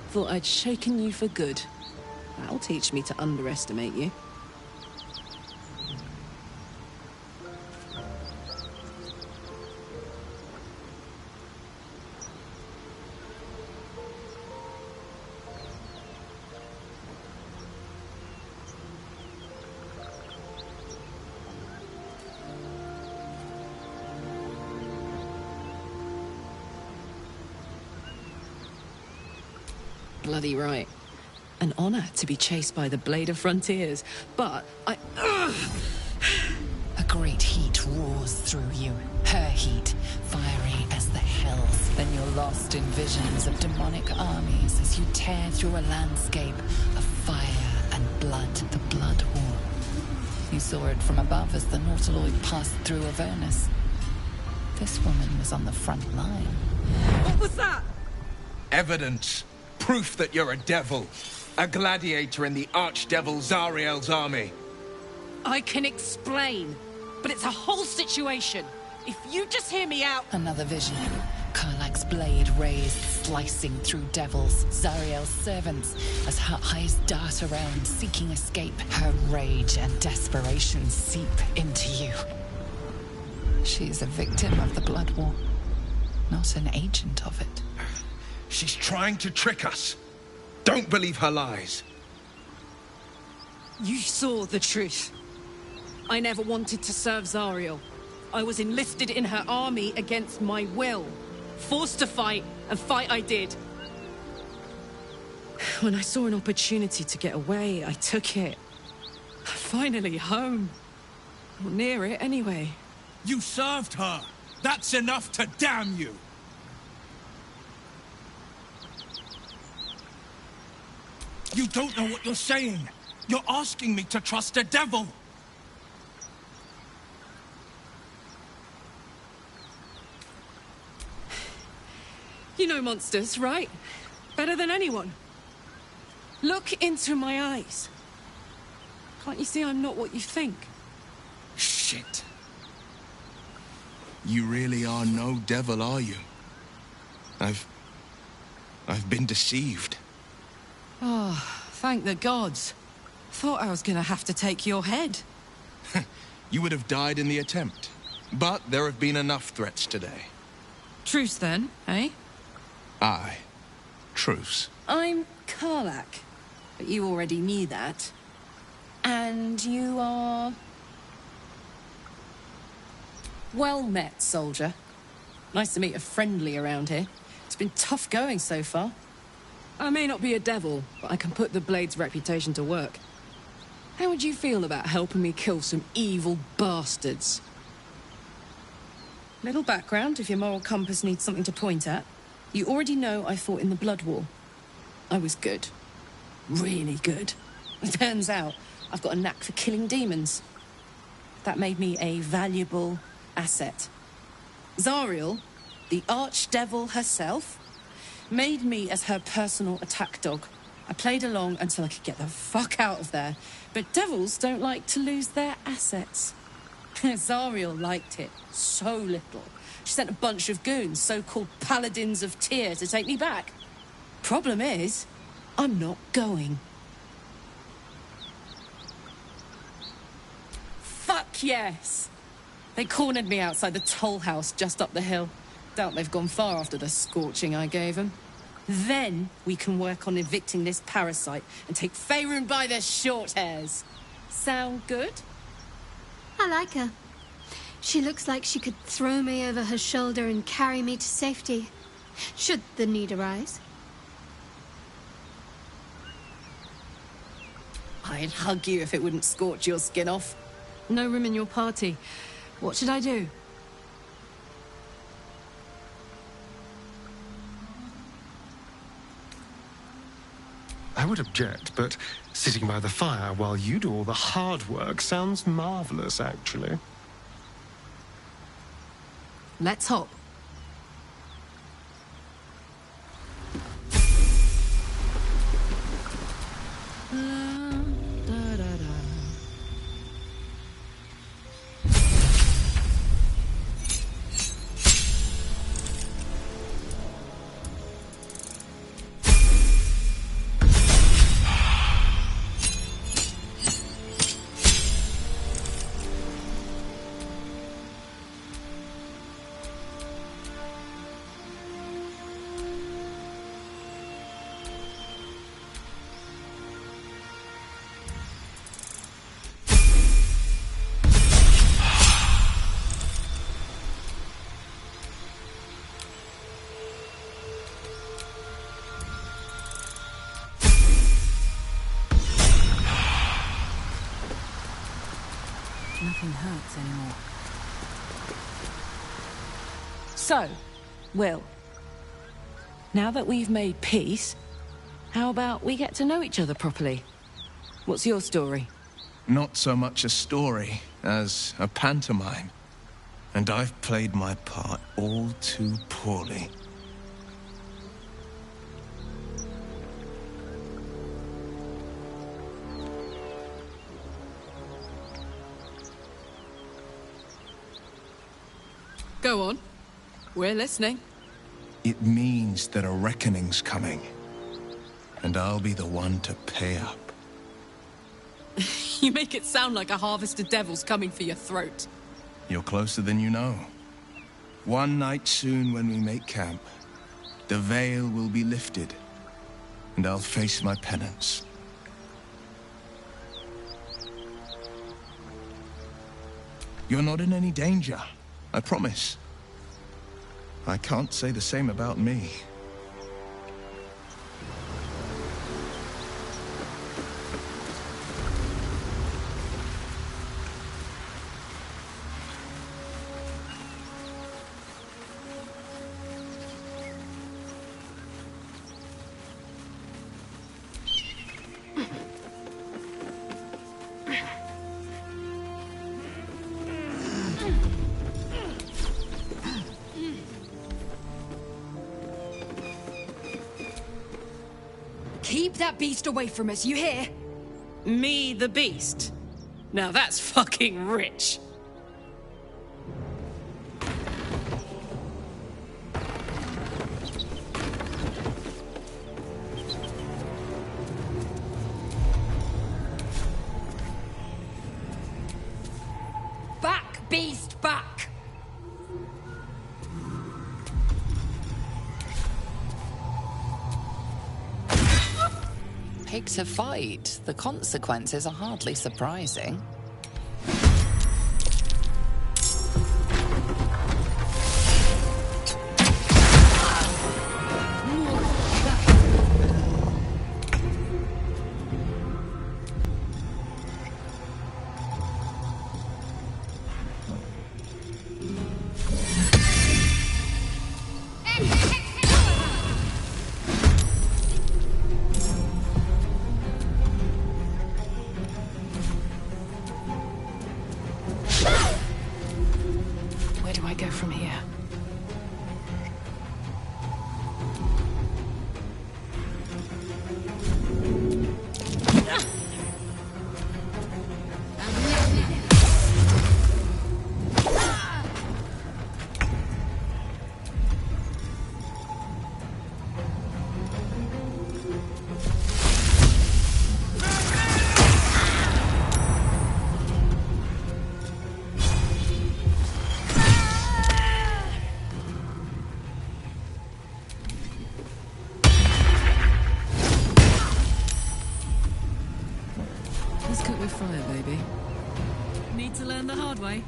Thought I'd shaken you for good. That'll teach me to underestimate you. Bloody right. An honor to be chased by the Blade of Frontiers, but I... A great heat roars through you, her heat, fiery as the hells. Then you're lost in visions of demonic armies as you tear through a landscape of fire and blood, the Blood War. You You saw it from above as the Nautiloid passed through Avernus. This woman was on the front line. What was that? Evidence. Proof that you're a devil. A gladiator in the archdevil Zariel's army. I can explain, but it's a whole situation. If you just hear me out... Another vision. Karlach's blade raised, slicing through devils, Zariel's servants, as her eyes dart around, seeking escape. Her rage and desperation seep into you. She's a victim of the Blood War, not an agent of it. She's trying to trick us. Don't believe her lies. You saw the truth. I never wanted to serve Zariel. I was enlisted in her army against my will. Forced to fight, and fight I did. When I saw an opportunity to get away, I took it. Finally home. Or near it, anyway. You served her. That's enough to damn you. You don't know what you're saying. You're asking me to trust a devil. You know monsters, right? Better than anyone. Look into my eyes. Can't you see I'm not what you think? Shit. You really are no devil, are you? I've been deceived. Oh, thank the gods. Thought I was gonna have to take your head. You would have died in the attempt. But there have been enough threats today. Truce then, eh? Aye. Truce. I'm Karlach, but you already knew that. And you are... Well met, soldier. Nice to meet a friendly around here. It's been tough going so far. I may not be a devil, but I can put the Blade's reputation to work. How would you feel about helping me kill some evil bastards? Little background, if your moral compass needs something to point at. You already know I fought in the Blood War. I was good. Really good. It turns out I've got a knack for killing demons. That made me a valuable asset. Zariel, the archdevil herself, made me as her personal attack dog. I played along until I could get the fuck out of there. But devils don't like to lose their assets. Zariel liked it so little. She sent a bunch of goons, so-called paladins of Tyr, to take me back. Problem is, I'm not going. Fuck yes! They cornered me outside the toll house just up the hill. Doubt they've gone far after the scorching I gave them. Then we can work on evicting this parasite and take Faerun by their short hairs. Sound good? I like her. She looks like she could throw me over her shoulder and carry me to safety, should the need arise. I'd hug you if it wouldn't scorch your skin off. No room in your party. What should I do? I would object, but sitting by the fire while you do all the hard work sounds marvelous, actually. Let's hop. Nothing hurts anymore. So, Will, now that we've made peace, how about we get to know each other properly? What's your story? not so much a story as a pantomime. And I've played my part all too poorly. Go on. We're listening. It means that a reckoning's coming. And I'll be the one to pay up. You make it sound like a harvest of devils coming for your throat. You're closer than you know. One night soon when we make camp, the veil will be lifted, and I'll face my penance. You're not in any danger, I promise. I can't say the same about me. Keep that beast away from us, you hear? Me, the beast? Now that's fucking rich. Back, beast, back! Pick to fight. The consequences are hardly surprising. Where do I go from here? Let's cook with fire, baby. Need to learn the hard way.